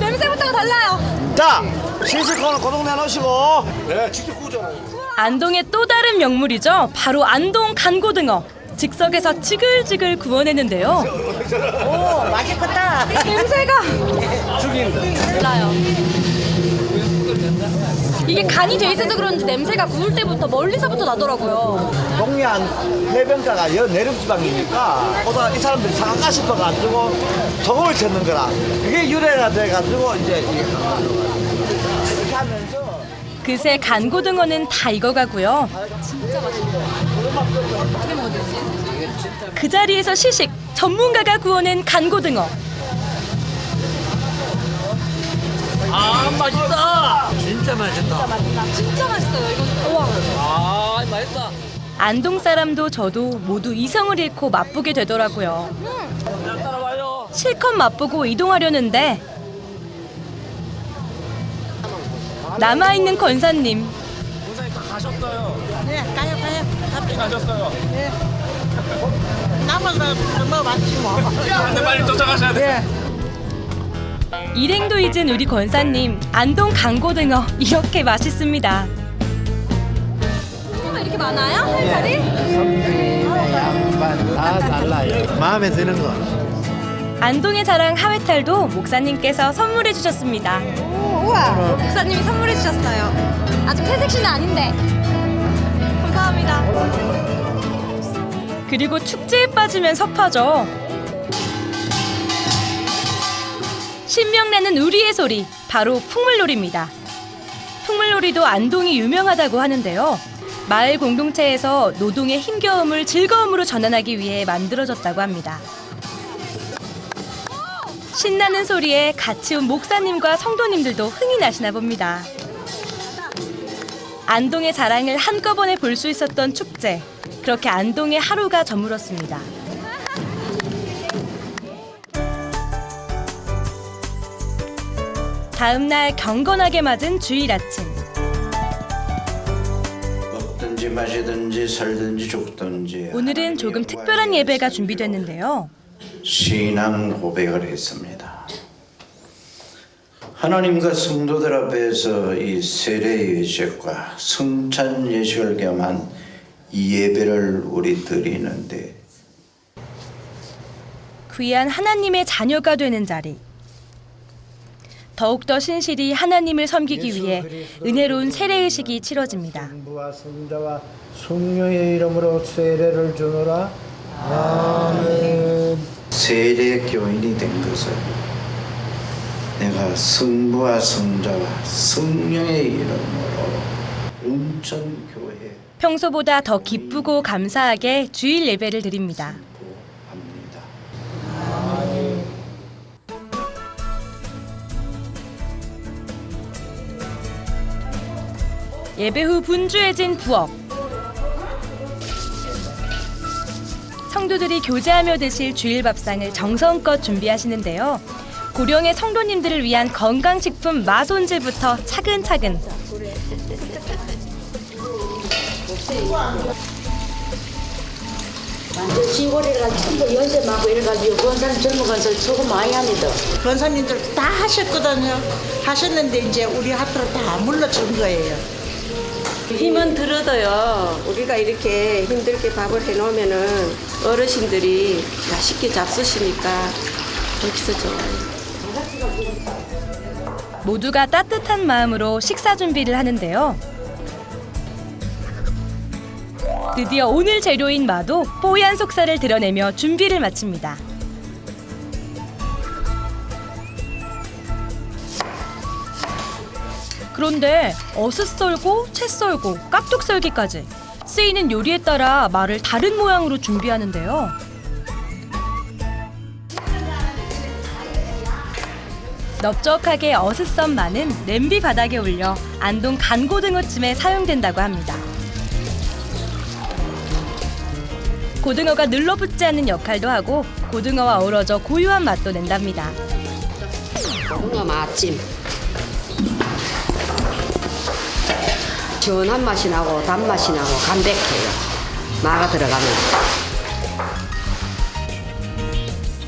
냄새부터가 달라요. 자, 시식코너 고동 내놓으시고. 네, 직접 구우잖아요. 안동의 또 다른 명물이죠. 바로 안동 간고등어. 즉석에서 지글지글 구워내는데요. 오, 맛있겠다. 냄새가 달라요. 이게 간이 돼 있어서 그런지 냄새가 구울 때부터 멀리서부터 나더라고요. 동해안 해변가가 여 내륙지방이니까 보다 이 사람들이 상한가 싶어가지고 소금을 찾는 거라. 그게 유래가 돼가지고 이제 이렇게 하면서 그새 간고등어는 다 익어가고요. 진짜 맛있다. 어떻게 먹어야 되지? 그 자리에서 시식, 전문가가 구워낸 간고등어. 아 맛있다. 진짜 맛있다. 진짜 맛있어요. 이거 우와. 아 맛있다. 안동 사람도 저도 모두 이성을 잃고 맛보게 되더라고요. 실컷 맛보고 이동하려는데 남아있는 권사님. 권사님 다 가셨어요. 네, 가요. 다 가셨어요. 네. 남아서 먹어봤지 뭐. 근데 빨리 쫓아가셔야 돼. 네. 일행도 잊은 우리 권사님. 안동 간고등어 이렇게 맛있습니다. 이렇게 많아요? 한 자리? 양반 다 달라요. 마음에 드는 거. 안동의 자랑 하회탈도 목사님께서 선물해 주셨습니다. 우와. 목사님이 선물해 주셨어요. 아직 회색신은 아닌데. 감사합니다. 그리고 축제에 빠지면 섭하죠. 신명나는 우리의 소리, 바로 풍물놀이입니다. 풍물놀이도 안동이 유명하다고 하는데요. 마을 공동체에서 노동의 힘겨움을 즐거움으로 전환하기 위해 만들어졌다고 합니다. 신나는 소리에 같이 온 목사님과 성도님들도 흥이 나시나 봅니다. 안동의 자랑을 한꺼번에 볼 수 있었던 축제. 그렇게 안동의 하루가 저물었습니다. 다음 날 경건하게 맞은 주일 아침. 먹든지 마시든지 살든지 죽든지. 오늘은 조금 특별한 예배가 준비됐는데요. 신앙 고백을 했습니다. 하나님과 성도들 앞에서 이 세례 예식과 성찬 예식을 겸한 이 예배를 우리 드리는데 귀한 하나님의 자녀가 되는 자리. 더욱더 신실히 하나님을 섬기기 위해 은혜로운 세례의식이 치러집니다. 성부와 성자와 성령의 이름으로 세례를 주노라. 아멘. 세례 교인이 된 것은 내가 성부와 성자와 성령의 이름으로 온천교회 평소보다 더 기쁘고 감사하게 주일 예배를 드립니다. 예배 후 분주해진 부엌. 성도들이 교제하며 드실 주일 밥상을 정성껏 준비하시는데요. 고령의 성도님들을 위한 건강식품 마손질부터 차근차근. 완전 시골이라 전부 연세하고 이래가지고 권사님 젊어가서 수고 많이 합니다. 권사님들 다 하셨거든요. 하셨는데 이제 우리 하트로 다 물러준 거예요. 힘은 들어도요. 우리가 이렇게 힘들게 밥을 해놓으면은 어르신들이 맛있게 잡수시니까 거기서 좋아요. 모두가 따뜻한 마음으로 식사 준비를 하는데요. 드디어 오늘 재료인 마도 뽀얀 속살을 드러내며 준비를 마칩니다. 그런데 어슷 썰고, 채 썰고, 깍둑 썰기까지 쓰이는 요리에 따라 마를 다른 모양으로 준비하는데요. 넓적하게 어슷 썬 마는 냄비 바닥에 올려 안동 간고등어찜에 사용된다고 합니다. 고등어가 늘러붙지 않는 역할도 하고 고등어와 어우러져 고유한 맛도 낸답니다. 고등어 맛찜. 시원한 맛이 나고 단맛이 나고 담백해요. 마가 들어가면.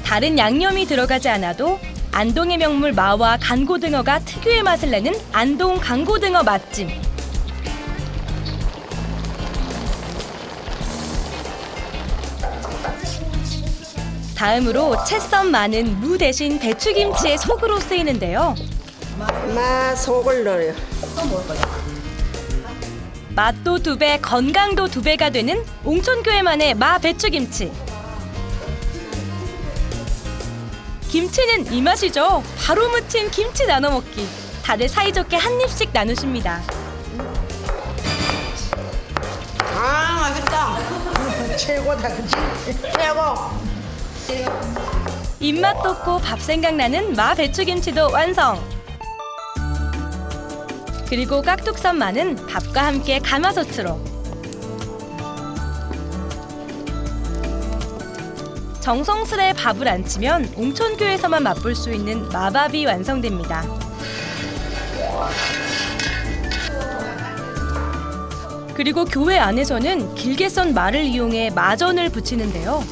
다른 양념이 들어가지 않아도 안동의 명물 마와 간고등어가 특유의 맛을 내는 안동 간고등어 맛집. 다음으로 채 썬 마는 무 대신 배추김치의 속으로 쓰이는데요. 마 속을 넣어요. 맛도 2배, 건강도 2배가 되는 옹촌교회만의 마 배추김치. 김치는 이 맛이죠. 바로 무친 김치 나눠 먹기. 다들 사이좋게 한 입씩 나누십니다. 아 맛있다. 최고다 그치? 최고. 입맛 돋고 밥 생각나는 마 배추김치도 완성. 그리고 깍둑 썬 마는 밥과 함께 가마솥으로. 정성스레 밥을 안 치면 옹촌교에서만 맛볼 수 있는 마밥이 완성됩니다. 그리고 교회 안에서는 길게 썬 마를 이용해 마전을 부치는데요.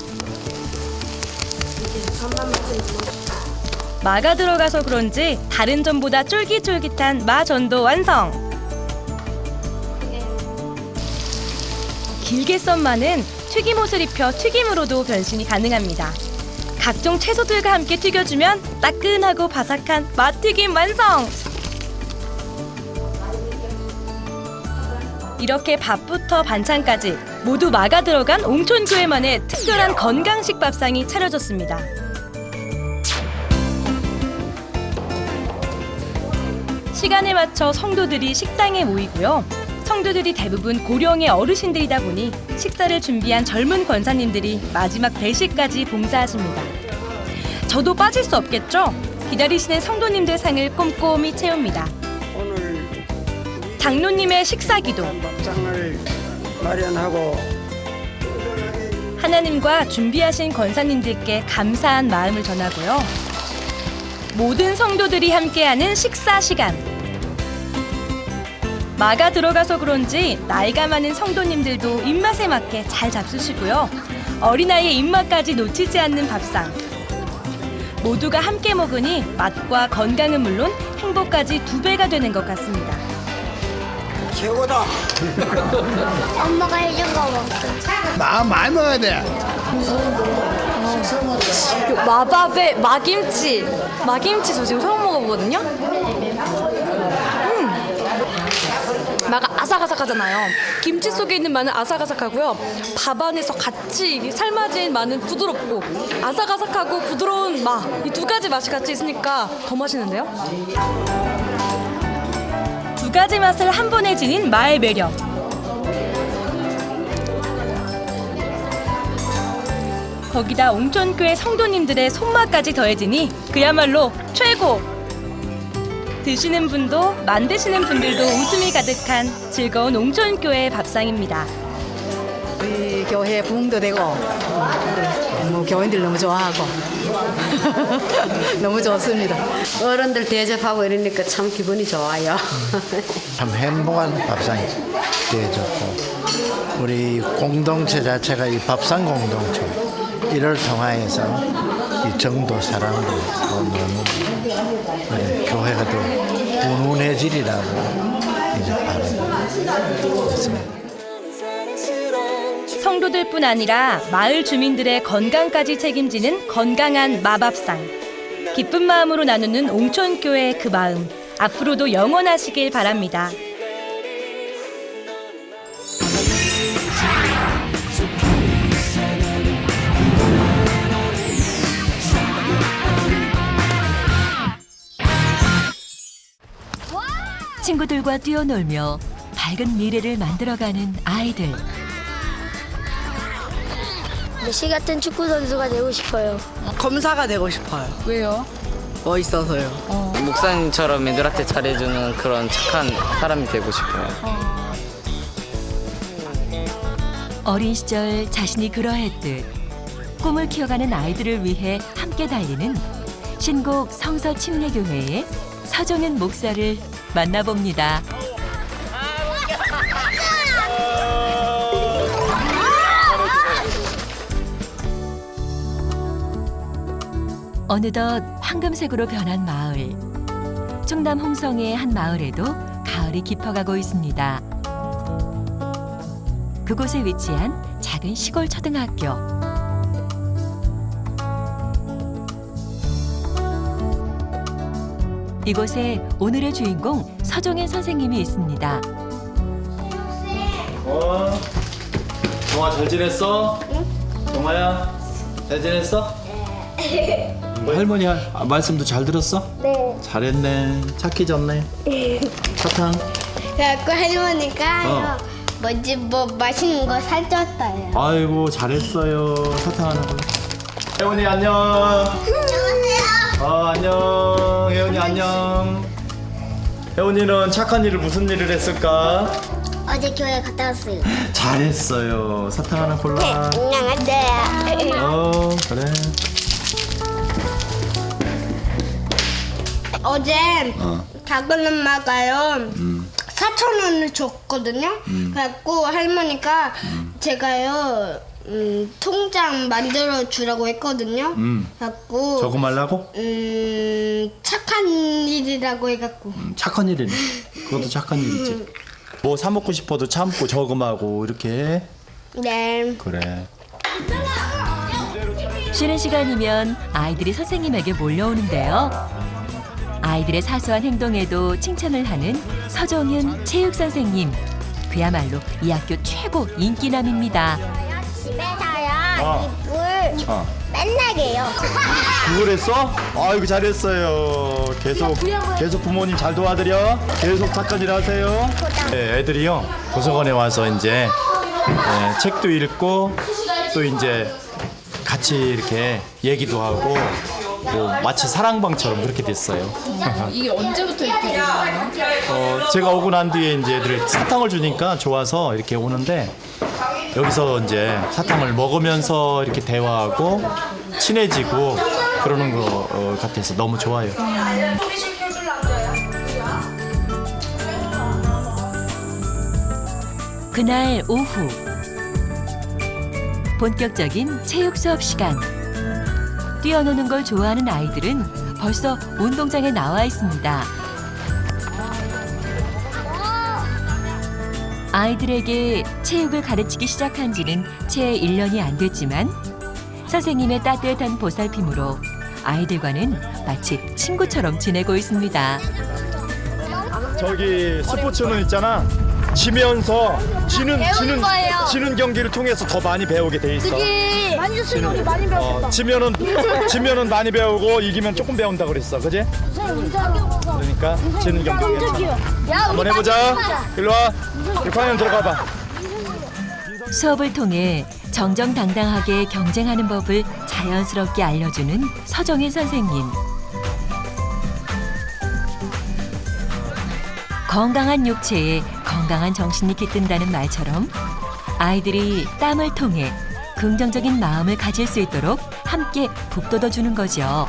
마가 들어가서 그런지 다른 전보다 쫄깃쫄깃한 마전도 완성! 길게 썬 마는 튀김옷을 입혀 튀김으로도 변신이 가능합니다. 각종 채소들과 함께 튀겨주면 따끈하고 바삭한 마튀김 완성! 이렇게 밥부터 반찬까지 모두 마가 들어간 옹촌교회만의 특별한 건강식 밥상이 차려졌습니다. 시간에 맞춰 성도들이 식당에 모이고요. 성도들이 대부분 고령의 어르신들이다 보니 식사를 준비한 젊은 권사님들이 마지막 대식까지 봉사하십니다. 저도 빠질 수 없겠죠? 기다리시는 성도님들 상을 꼼꼼히 채웁니다. 장로님의 식사기도 밥상을 마련하고 하나님과 준비하신 권사님들께 감사한 마음을 전하고요. 모든 성도들이 함께하는 식사 시간. 마가 들어가서 그런지 나이가 많은 성도님들도 입맛에 맞게 잘 잡수시고요. 어린아이의 입맛까지 놓치지 않는 밥상. 모두가 함께 먹으니 맛과 건강은 물론 행복까지 2배가 되는 것 같습니다. 최고다. 엄마가 해준 거 먹어. 많이 먹어야 돼. 마밥에 마김치. 마김치 저 지금 처음 먹어보거든요. 마가 아삭아삭하잖아요. 김치 속에 있는 마는 아삭아삭하고요. 밥 안에서 같이 삶아진 마는 부드럽고 아삭아삭하고 부드러운 마. 이 2가지 맛이 같이 있으니까 더 맛있는데요? 2가지 맛을 한 번에 지닌 마의 매력. 거기다 옹촌교회 성도님들의 손맛까지 더해지니 그야말로 최고! 드시는 분도 만드시는 분들도 웃음이 가득한 즐거운 옹촌교회 밥상입니다. 우리 교회 부흥도 되고 뭐 교인들 너무 좋아하고 너무 좋습니다. 어른들 대접하고 이러니까 참 기분이 좋아요. 참 행복한 밥상이 되어졌고 우리 공동체 자체가 이 밥상 공동체 이를 통하여서 이 정도 사랑도 너무 그래, 교회가 더 훈훈해지리라고 이제 바라고 있습니다. 성도들뿐 아니라 마을 주민들의 건강까지 책임지는 건강한 마밥상. 기쁜 마음으로 나누는 옹촌교회의 그 마음, 앞으로도 영원하시길 바랍니다. 친구들과 뛰어놀며 밝은 미래를 만들어가는 아이들. 메시 같은 축구 선수가 되고 싶어요. 검사가 되고 싶어요. 왜요? 멋있어서요. 목사님처럼 애들한테 잘해주는 그런 착한 사람이 되고 싶어요. 어린 시절 자신이 그러했듯 꿈을 키워가는 아이들을 위해 함께 달리는 신곡 성서침례교회의 서종은 목사를 만나봅니다. 어느덧 황금색으로 변한 마을. 충남 홍성의 한 마을에도 가을이 깊어가고 있습니다. 그곳에 위치한 작은 시골 초등학교. 이곳에 오늘의 주인공 서종현 선생님이 있습니다. 정아 잘 지냈어? 응? 정아야 잘 지냈어? 할머니 말씀도 잘 들었어? 네. 잘했네. 착해졌네. 사탕. 그래갖고 할머니가 뭐지 뭐 맛있는 거 사줬어요. 아이고 잘했어요. 사탕 하나 골라. 혜원이 안녕. 안녕하세요. 안녕. 혜원이 안녕. 혜원이는 착한 일을 무슨 일을 했을까? 어제 교회 갔다 왔어요. 잘했어요. 사탕 하나 골라. 안녕하세요. 그래. 어제 작은 엄마가요 4,000원을 줬거든요. 그래갖고 할머니가 제가요 통장 만들어 주라고 했거든요. 그래갖고 저거 말라고? 착한 일이라고 해갖고. 착한 일이네. 그것도 착한 일이지. 뭐 사 먹고 싶어도 참고 저금하고 이렇게. 네. 그래. 쉬는 시간이면 아이들이 선생님에게 몰려오는데요. 아이들의 사소한 행동에도 칭찬을 하는 서종현 체육 선생님. 그야말로 이 학교 최고 인기남입니다. 집에서요 이불 맨날 해요. 그걸 했어? 아이고 잘했어요. 계속 부모님 잘 도와드려. 계속 착한 일 하세요. 네, 애들이요 도서관에 와서 이제 책도 읽고 또 이제 같이 이렇게 얘기도 하고 뭐 마치 사랑방처럼 그렇게 됐어요. 이게 언제부터 이렇게 된 거예요? 제가 오고 난 뒤에 이제 애들이 사탕을 주니까 좋아서 이렇게 오는데 여기서 이제 사탕을 먹으면서 이렇게 대화하고 친해지고 그러는 거 같아서 너무 좋아요. 그날 오후 본격적인 체육 수업 시간. 뛰어노는 걸 좋아하는 아이들은 벌써 운동장에 나와 있습니다. 아이들에게 체육을 가르치기 시작한 지는 채 1년이 안 됐지만 선생님의 따뜻한 보살핌으로 아이들과는 마치 친구처럼 지내고 있습니다. 저기 스포츠는 있잖아. 지면서 지는 경기를 통해서 더 많이 배우게 돼 있어. 많이 줬으면 우리 많이 배웠겠다. 지면은 많이 배우고 이기면 조금 배운다 그랬어, 그지? 그러니까 지는 경기 한번 해보자. 일로 와. 6학년 들어가봐. 수업을 통해 정정당당하게 경쟁하는 법을 자연스럽게 알려주는 서종현 선생님. 건강한 육체에 건강한 정신이 깃든다는 말처럼 아이들이 땀을 통해 긍정적인 마음을 가질 수 있도록 함께 북돋워주는 거죠.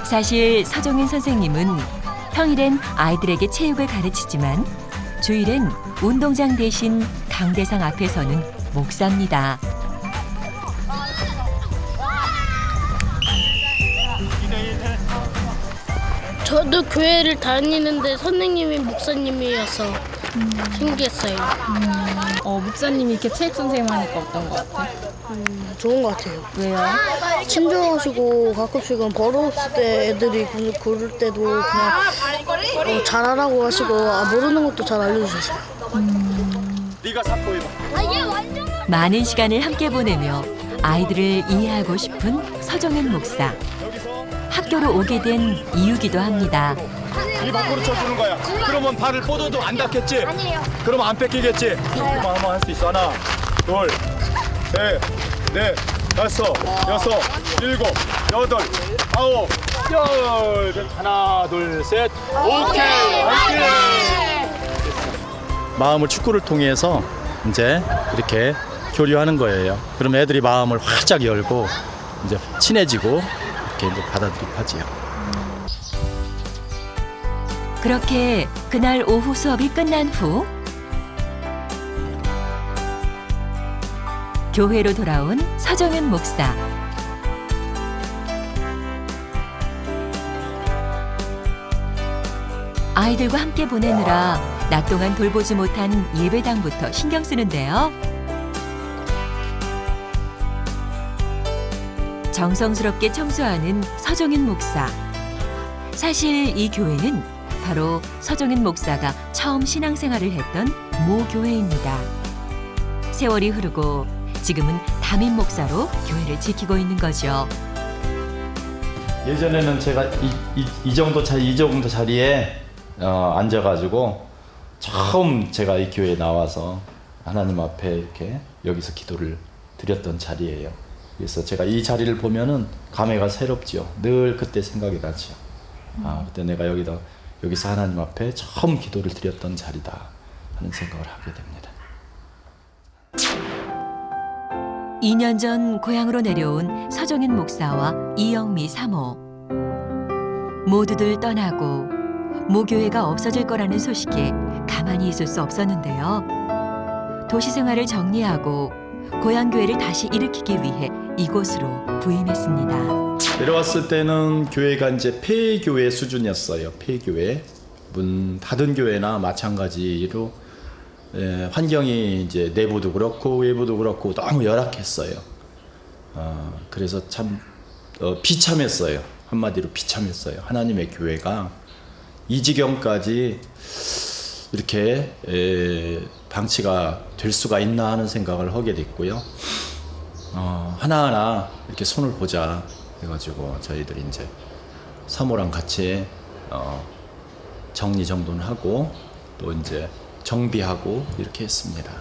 사실 서종현 선생님은 평일엔 아이들에게 체육을 가르치지만 주일엔 운동장 대신 강대상 앞에서는 목사입니다. 저도 교회를 다니는데 선생님이 목사님이어서 신기했어요. 목사님이 이렇게 체육 선생님 하니까 어떤 것 같아? 좋은 것 같아요. 왜요? 친절하시고 가끔씩은 버릇없을 때 애들이 그럴 때도 그냥 잘하라고 하시고 모르는 것도 잘 알려주셨어요. 네가 사포 해봐. 많은 시간을 함께 보내며 아이들을 이해하고 싶은 서종현 목사. 학교로 오게 된 이유기도 합니다. 이 밖으로 쳐주는 거야. 그러면 발을 뻗어도 안 닿겠지? 아니에요. 그러면 안 뺏기겠지? 한번 할 수 있어. 하나, 둘, 셋, 넷, 다섯, 여섯, 일곱, 여덟, 아홉, 열. 하나, 둘, 셋. 오케이. 마음을 축구를 통해서 이제 이렇게 교류하는 거예요. 그럼 애들이 마음을 활짝 열고 이제 친해지고 이렇게 이제 받아들이지요. 그렇게 그날 오후 수업이 끝난 후 교회로 돌아온 서정은 목사. 아이들과 함께 보내느라 낮 동안 돌보지 못한 예배당부터 신경 쓰는데요. 정성스럽게 청소하는 서정인 목사. 사실 이 교회는 바로 서정인 목사가 처음 신앙생활을 했던 모교회입니다. 세월이 흐르고 지금은 담임 목사로 교회를 지키고 있는 거죠. 예전에는 제가 이 정도 자리에 앉아가지고 처음 제가 이 교회에 나와서 하나님 앞에 이렇게 여기서 기도를 드렸던 자리예요. 그래서 제가 이 자리를 보면은 감회가 새롭죠. 늘 그때 생각이 나죠. 그때 내가 여기서 하나님 앞에 처음 기도를 드렸던 자리다 하는 생각을 하게 됩니다. 2년 전 고향으로 내려온 서정인 목사와 이영미 사모. 모두들 떠나고 모교회가 없어질 거라는 소식에 가만히 있을 수 없었는데요. 도시 생활을 정리하고 고향 교회를 다시 일으키기 위해 이곳으로 부임했습니다. 내려왔을 때는 교회가 이제 폐교회 수준이었어요. 폐교회. 문 닫은 교회나 마찬가지로 환경이 이제 내부도 그렇고 외부도 그렇고 너무 열악했어요. 그래서 참 비참했어요. 한마디로 비참했어요. 하나님의 교회가 이 지경까지 이렇게 방치가 될 수가 있나 하는 생각을 하게 됐고요. 하나하나 이렇게 손을 보자 해가지고 저희들이 이제 사모랑 같이 정리정돈하고 또 이제 정비하고 이렇게 했습니다.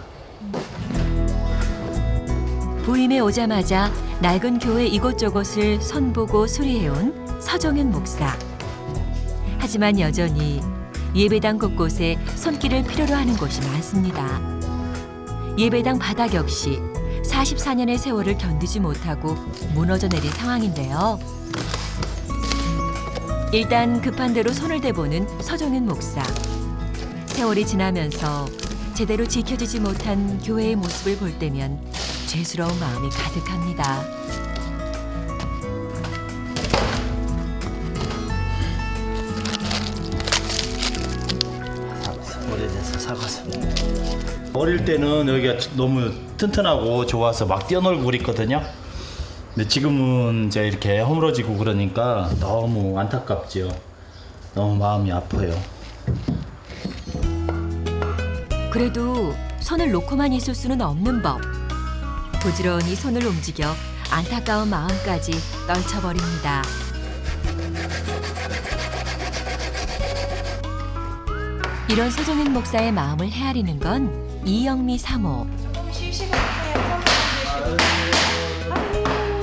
부임에 오자마자 낡은 교회 이곳저곳을 손보고 수리해온 서정인 목사. 하지만 여전히 예배당 곳곳에 손길을 필요로 하는 곳이 많습니다. 예배당 바닥 역시 44년의 세월을 견디지 못하고 무너져 내린 상황인데요. 일단 급한 대로 손을 대보는 서정인 목사. 세월이 지나면서 제대로 지켜지지 못한 교회의 모습을 볼 때면 죄스러운 마음이 가득합니다. 오래돼서 사과서. 어릴 때는 여기가 너무 튼튼하고 좋아서 막 뛰어놀고 그랬거든요. 근데 지금은 이제 이렇게 허물어지고 그러니까 너무 안타깝죠. 너무 마음이 아파요. 그래도 손을 놓고만 있을 수는 없는 법. 부지런히 손을 움직여 안타까운 마음까지 떨쳐버립니다. 이런 서정인 목사의 마음을 헤아리는 건 이영미 사모.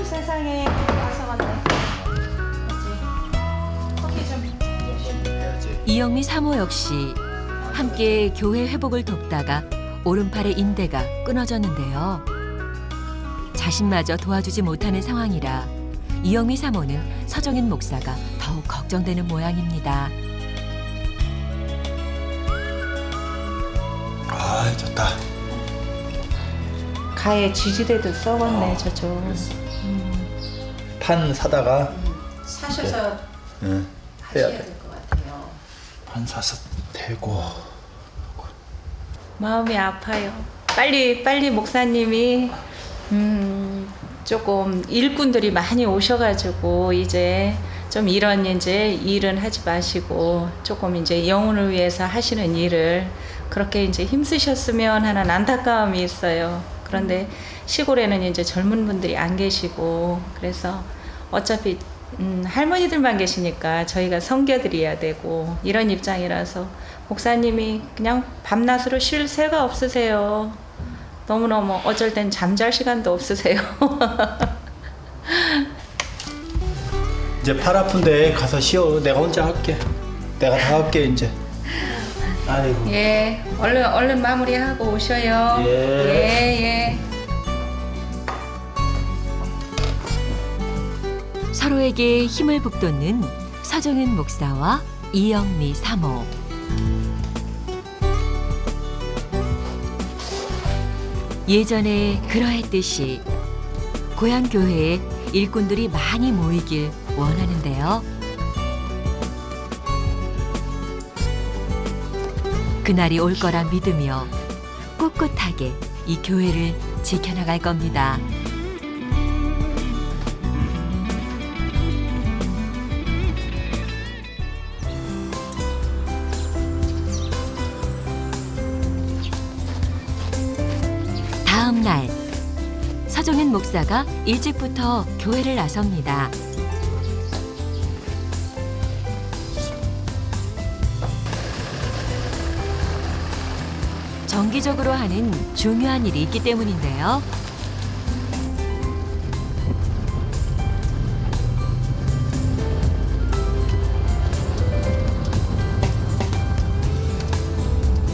세상에 와서 왔네. 이영미 사모 역시 함께 교회 회복을 돕다가 오른팔의 인대가 끊어졌는데요. 자신마저 도와주지 못하는 상황이라 이영미 사모는 서정인 목사가 더욱 걱정되는 모양입니다. 좋다. 가에 지지대도 썩었네 저쪽. 판 사다가 사셔서 해야 될 것 같아요. 판 사서 대고. 마음이 아파요. 빨리 목사님이 조금 일꾼들이 많이 오셔가지고 이제 좀 이런 이제 일은 하지 마시고 조금 이제 영혼을 위해서 하시는 일을 그렇게 이제 힘쓰셨으면 하는 안타까움이 있어요. 그런데 시골에는 이제 젊은 분들이 안 계시고 그래서 어차피 할머니들만 계시니까 저희가 섬겨드려야 되고 이런 입장이라서 목사님이 그냥 밤낮으로 쉴 새가 없으세요. 너무너무 어쩔 땐 잠잘 시간도 없으세요. 이제 팔 아픈데 가서 쉬어. 내가 혼자 할게. 내가 다 할게 이제. 아이고. 예, 얼른 마무리하고 오셔요. 예. 서로에게 힘을 북돋는 서정인 목사와 이영미 사모. 예전에 그러했듯이 고향 교회에 일꾼들이 많이 모이길 원하는데요. 그날이 올 거라 믿으며 꿋꿋하게 이 교회를 지켜나갈 겁니다. 다음 날 서종현 목사가 일찍부터 교회를 나섭니다. 정기적으로 하는 중요한 일이 있기 때문인데요.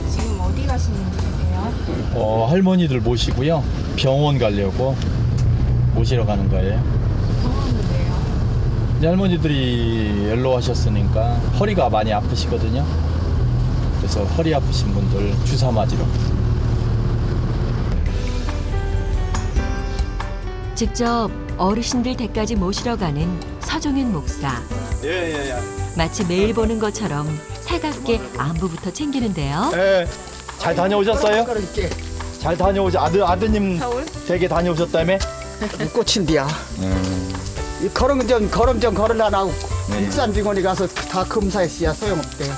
지금 어디 가시는 길이세요? 할머니들 모시고요. 병원 가려고 모시러 가는 거예요. 병원은 왜요? 이제 할머니들이 연로하셨으니까 허리가 많이 아프시거든요. 그래서 허리 아프신 분들 주사 맞으러. 직접 어르신들 댁까지 모시러 가는 서종현 목사. 예. 마치 매일 보는 것처럼 살갑게 안부부터 챙기는데요. 예. 잘 다녀오셨어요? 잘 아드님 댁에 다녀오셨다며? 꽃인데야. 이 걸음 좀 걸으려고 일산 직원이 가서 다 검사했어야 소용없대요.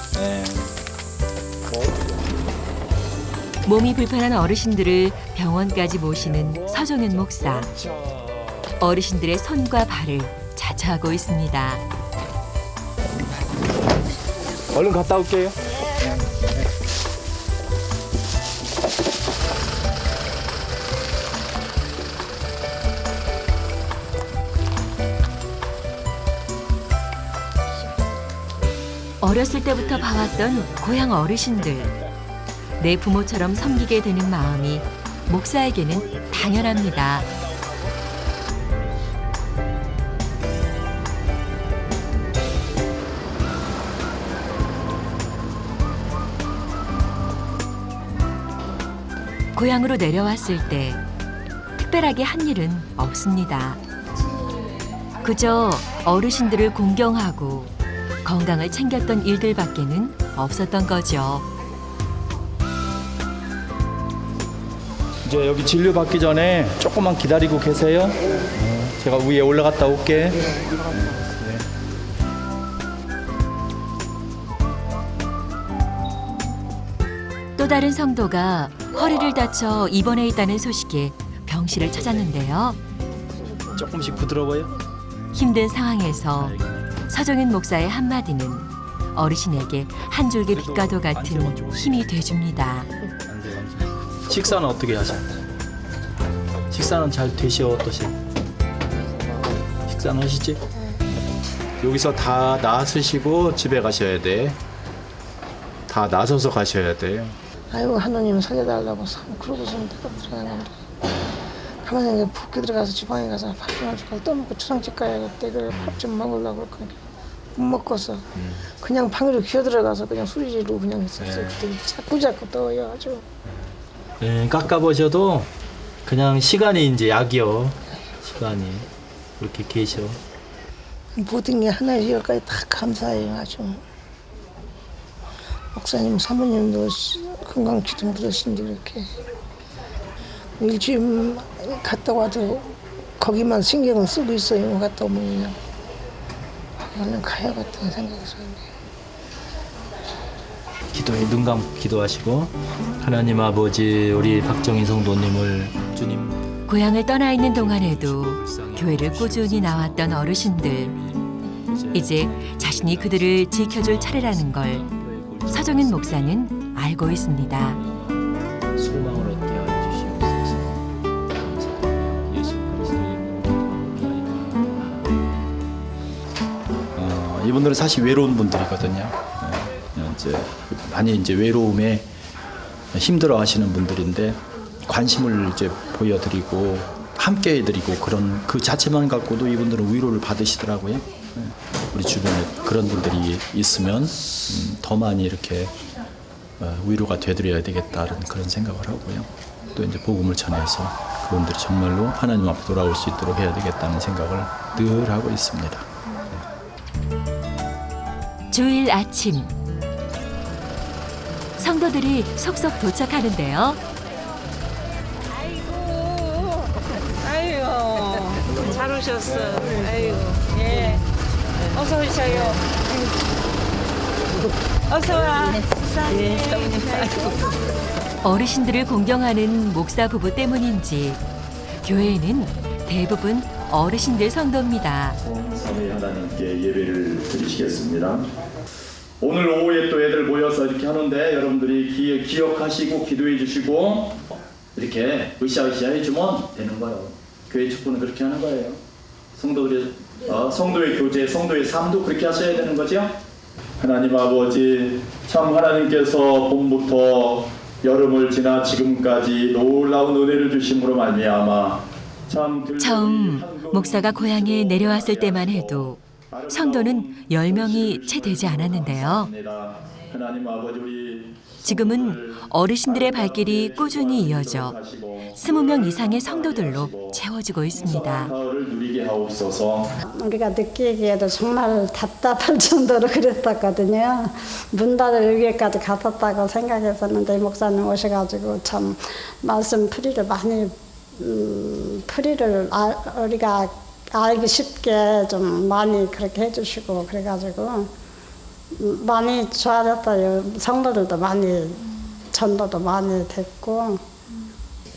몸이 불편한 어르신들을 병원까지 모시는 서종현 목사. 어르신들의 손과 발을 자처하고 있습니다. 얼른 갔다 올게요. 어렸을 때부터 봐왔던 고향 어르신들. 내 부모처럼 섬기게 되는 마음이 목사에게는 당연합니다. 고향으로 내려왔을 때 특별하게 한 일은 없습니다. 그저 어르신들을 공경하고 건강을 챙겼던 일들밖에는 없었던 거죠. 이제 여기 진료 받기 전에 조금만 기다리고 계세요. 제가 위에 올라갔다 올게. 또 다른 성도가 허리를 다쳐 입원해 있다는 소식에 병실을 찾았는데요. 조금씩 부드러워요? 힘든 상황에서 서종현 목사의 한마디는 어르신에게 한 줄기 빛과도 같은 힘이 돼줍니다. 식사는 어떻게 하셔? 식사는 잘 되시오 어떠시? 식사는 하시지? 여기서 다 나서시고 집에 가셔야 돼. 다 나서서 가셔야 돼요. 아이고 하나님 살려달라고 그러고서는 내가 불안한 건데 가만히 생각해 붓기 들어가서 지방에 가서 밥 좀 해주고 또 먹고 초상집 가야겠대. 그래 밥 좀 먹으려고 그러니까 못 먹고서 그냥 방으로 기어들어가서 그냥 소리 지르고 그냥 했었어요. 그때 자꾸 떠요 아주. 깎아보셔도 그냥 시간이 이제 약이요. 시간이 그렇게 계셔. 모든 게 하나의 열까지 다 감사해요 아주. 목사님 사모님도 건강 기둥 부르신데 그렇게 일주일 갔다 와도 거기만 신경을 쓰고 있어요. 갔다 오면 그냥 얼른 가야겠다는 생각에서 기도에 눈 감고 기도하시고 하나님 아버지 우리 박정희 성도님을 주님 고향을 떠나 있는 동안에도 교회를 꾸준히 나왔던 어르신들. 이제 자신이 그들을 지켜줄 차례라는 걸 서종현 목사는 알고 있습니다. 소망을 얻게 하여 주시옵소서. 예수 그리스도의 이분들은 사실 외로운 분들이거든요. 이제 많이 이제 외로움에 힘들어하시는 분들인데 관심을 이제 보여드리고 함께해드리고 그런 그 자체만 갖고도 이분들은 위로를 받으시더라고요. 우리 주변에 그런 분들이 있으면 더 많이 이렇게 위로가 되드려야 되겠다는 그런 생각을 하고요. 또 이제 복음을 전해서 그분들이 정말로 하나님 앞에 돌아올 수 있도록 해야 되겠다는 생각을 늘 하고 있습니다. 주일 아침 성도들이 속속 도착하는데요. 아이고, 잘 오셨어. 아이고, 예. 어서 오셔요. 어서 와. 예. 어르신들을 공경하는 목사 부부 때문인지 교회에는 대부분 어르신들 성도입니다. 삼위 하나님께 예배를 드리시겠습니다. 오늘 오후에 또 애들 모여서 이렇게 하는데 여러분들이 기억하시고 기도해 주시고 이렇게 으쌰으쌰 해주면 되는 거예요. 교회 축복은 그렇게 하는 거예요. 성도의 교제, 성도의 삶도 그렇게 하셔야 되는 거죠. 하나님 아버지, 참 하나님께서 봄부터 여름을 지나 지금까지 놀라운 은혜를 주심으로 말미암아 처음 목사가 고향에 내려왔을 때만 해도 성도는 10명이 채 되지 않았는데요. 지금은 어르신들의 발길이 꾸준히 이어져 20명 이상의 성도들로 채워지고 있습니다. 우리가 느끼기에도 정말 답답할 정도로 그랬었거든요. 문 닫을 의기까지 갔었다고 생각했었는데 목사님 오셔가지고 참 말씀 풀이를 많이 우리가 알기 쉽게 좀 많이 그렇게 해주시고 그래가지고 많이 좋아졌어요. 성도들도 많이 전도도 많이 됐고.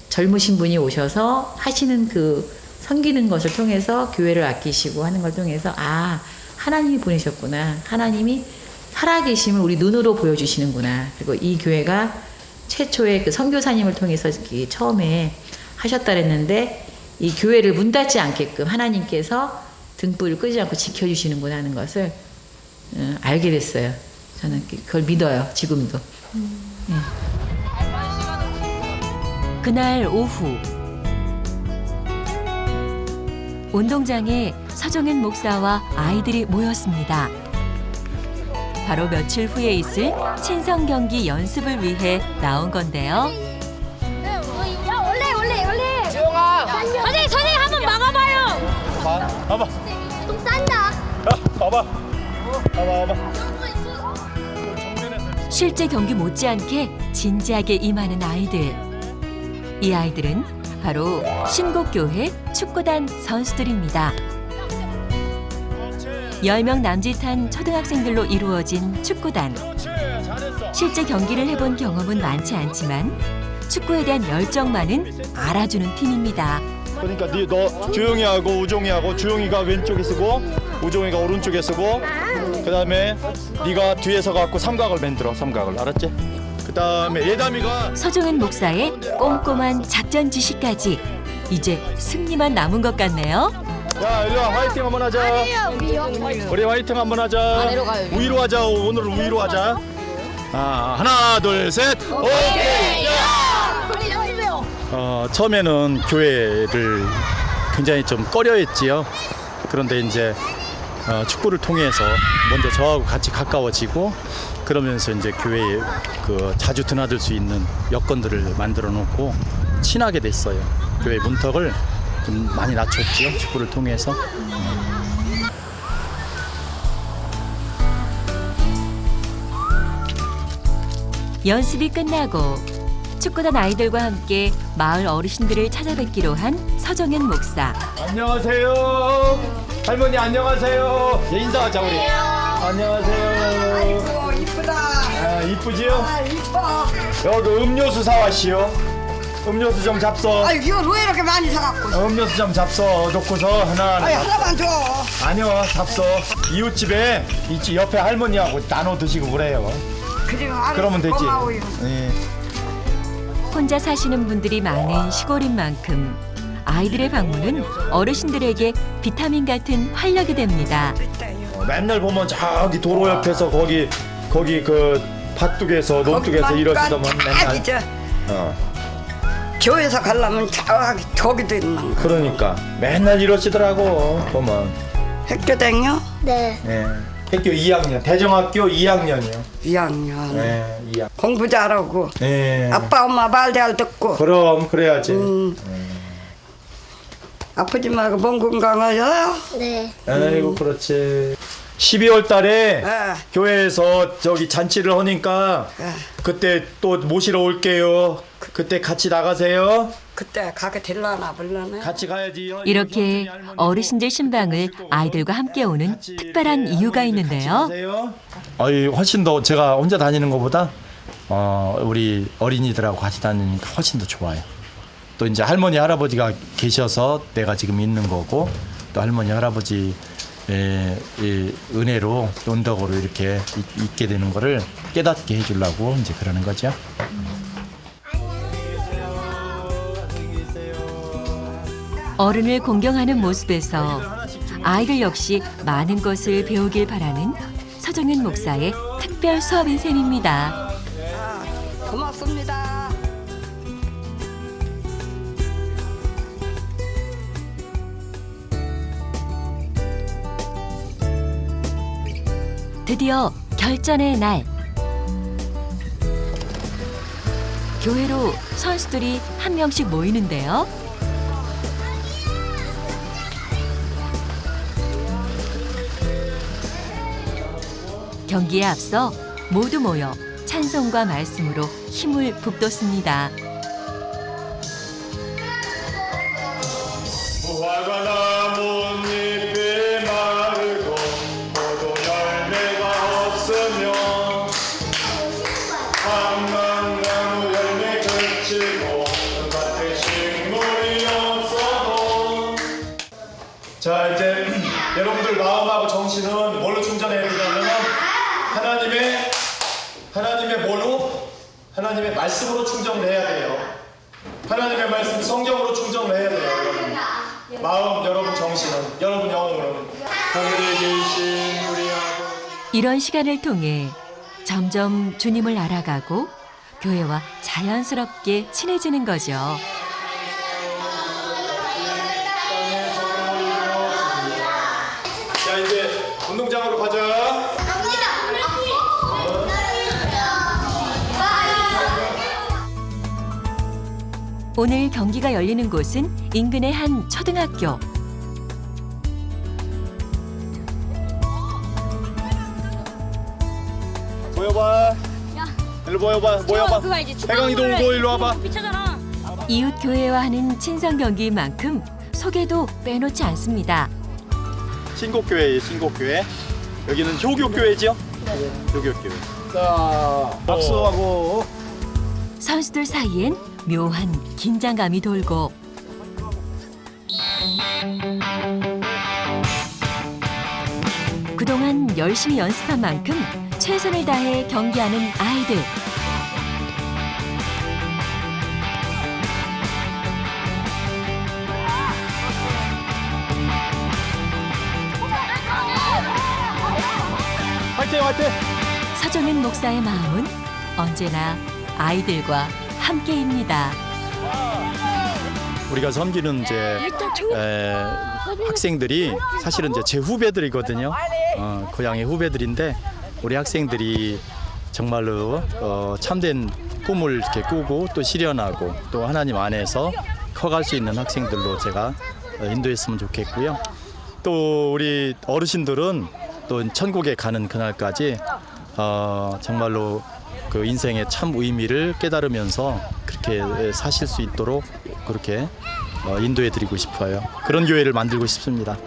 젊으신 분이 오셔서 하시는 그 섬기는 것을 통해서 교회를 아끼시고 하는 걸 통해서 아, 하나님이 보내셨구나. 하나님이 살아계심을 우리 눈으로 보여주시는구나. 그리고 이 교회가 최초의 그 선교사님을 통해서 처음에 하셨다 그랬는데 이 교회를 문 닫지 않게끔 하나님께서 등불을 끄지 않고 지켜주시는구나 하는 것을 알게 됐어요. 저는 그걸 믿어요. 지금도. 네. 그날 오후 운동장에 서정현 목사와 아이들이 모였습니다. 바로 며칠 후에 있을 친선 경기 연습을 위해 나온 건데요. 원래. 지영아. 선생님 한번 막아봐요. 봐봐. 좀 싼다. 봐봐. 실제 경기 못지않게 진지하게 임하는 아이들. 이 아이들은 바로 신곡교회 축구단 선수들입니다. 10명 남짓한 초등학생들로 이루어진 축구단. 실제 경기를 해본 경험은 많지 않지만 축구에 대한 열정만은 알아주는 팀입니다. 그러니까 너 주영이 하고 우종이 하고 주영이가 왼쪽에 쓰고 우종이가 오른쪽에 쓰고 그다음에 네가 뒤에서 갖고 삼각을 만들어. 삼각을 알았지? 그다음에 예담이가 서종현 목사의 꼼꼼한 작전 지시까지 이제 승리만 남은 것 같네요. 야, 일로 와. 화이팅 한번 하자. 우리 화이팅 한번 하자. 아래로 가요. 우위로 하자. 오늘 우위로 하자. 하나, 둘, 셋. 오케이. 처음에는 교회를 굉장히 좀 꺼려했지요. 그런데 이제 축구를 통해서 먼저 저하고 같이 가까워지고 그러면서 이제 교회에 자주 드나들 수 있는 여건들을 만들어 놓고 친하게 됐어요. 교회 문턱을 좀 많이 낮췄죠. 축구를 통해서. 연습이 끝나고 축구단 아이들과 함께 마을 어르신들을 찾아뵙기로 한 서정현 목사. 안녕하세요. 할머니 안녕하세요. 예, 인사하자 우리. 안녕하세요. 아이고 이쁘다. 이쁘지요? 이뻐. 여기 음료수 사왔시오. 음료수 좀 잡숴. 아유 이걸 왜 이렇게 많이 사갖고? 음료수 좀 잡숴. 놓고서 하나. 아유 하나만 줘. 아니요, 잡숴. 이웃집에 이 옆에 할머니하고 나눠 드시고 그래요. 그러면 되지. 고마워요. 네. 혼자 사시는 분들이 많은 시골인 만큼 아이들의 방문은 어르신들에게 비타민 같은 활력이 됩니다. 맨날 보면 저기 도로 옆에서 거기 그 밭둑에서 논둑에서 이러시더만 맨날. 교회에서 가려면 저기 거기도 있는. 그러니까 맨날 이러시더라고 보면. 학교 다녀? 네. 네. 학교 2학년, 대정학교 2학년이요. 2학년. 네, 2학년. 공부 잘하고. 네. 아빠 엄마 말 잘 듣고. 그럼 그래야지. 아프지 말고 몸 건강하여. 네. 아이고 그렇지. 12월 달에 교회에서 저기 잔치를 하니까 그때 또 모시러 올게요. 그때 같이 나가세요. 그때 가게 될라나 몰라나. 같이 가야지. 이렇게 어르신들 신방을 아이들과 함께 오는 특별한 이유가 있는데요. 아이 훨씬 더 제가 혼자 다니는 것보다 우리 어린이들하고 같이 다니니까 훨씬 더 좋아요. 또 이제 할머니 할아버지가 계셔서 내가 지금 있는 거고 또 할머니 할아버지 이 은혜로 은덕으로 이렇게 있게 되는 거를 깨닫게 해주려고 이제 그러는 거죠. 어른을 공경하는 모습에서 아이들 역시 많은 것을 배우길 바라는 서정윤 목사의 특별 수업인 셈입니다. 고맙습니다. 드디어 결전의 날. 교회로 선수들이 한 명씩 모이는데요. 경기에 앞서 모두 모여 찬송과 말씀으로 힘을 북돋습니다. 무화과 나뭇잎이 마르고 모두 열매가 없으며 한만나무 열매 그치고 밭에 식물이 없어도. 자 이제 여러분들 마음하고 정신은 뭘로 충전해야 되냐면 하나님의 뭘로? 하나님의 말씀으로 충전을 해야 돼요. 하나님의 말씀 성경으로 충전을 해야 돼요. 여러분. 마음, 여러분 정신은, 여러분 영혼은 하늘에 계신 우리 아버지. 이런 시간을 통해 점점 주님을 알아가고 교회와 자연스럽게 친해지는 거죠. 자 이제 운동장으로 가자. 오늘 경기가 열리는 곳은 인근의 한 초등학교. 모여봐. 일로 모여봐. 해강이도 오고 일로 와봐. 이웃 교회와 하는 친선 경기인 만큼 소개도 빼놓지 않습니다. 신곡교회예요, 신곡교회. 여기는 효교교회죠? 네. 효교교회. 자, 박수하고. 선수들 사이엔 묘한 긴장감이 돌고 그동안 열심히 연습한 만큼 최선을 다해 경기하는 아이들. 화이팅 화이팅! 서정윤 목사의 마음은 언제나 아이들과 함께입니다. 우리가 섬기는 이제 학생들이 사실은 이제 제 후배들이거든요. 고향의 후배들인데 우리 학생들이 정말로 참된 꿈을 이렇게 꾸고 또 실현하고 또 하나님 안에서 커갈 수 있는 학생들로 제가 인도했으면 좋겠고요. 또 우리 어르신들은 또 천국에 가는 그날까지 정말로 그 인생의 참 의미를 깨달으면서 그렇게 사실 수 있도록 그렇게 인도해 드리고 싶어요. 그런 교회를 만들고 싶습니다.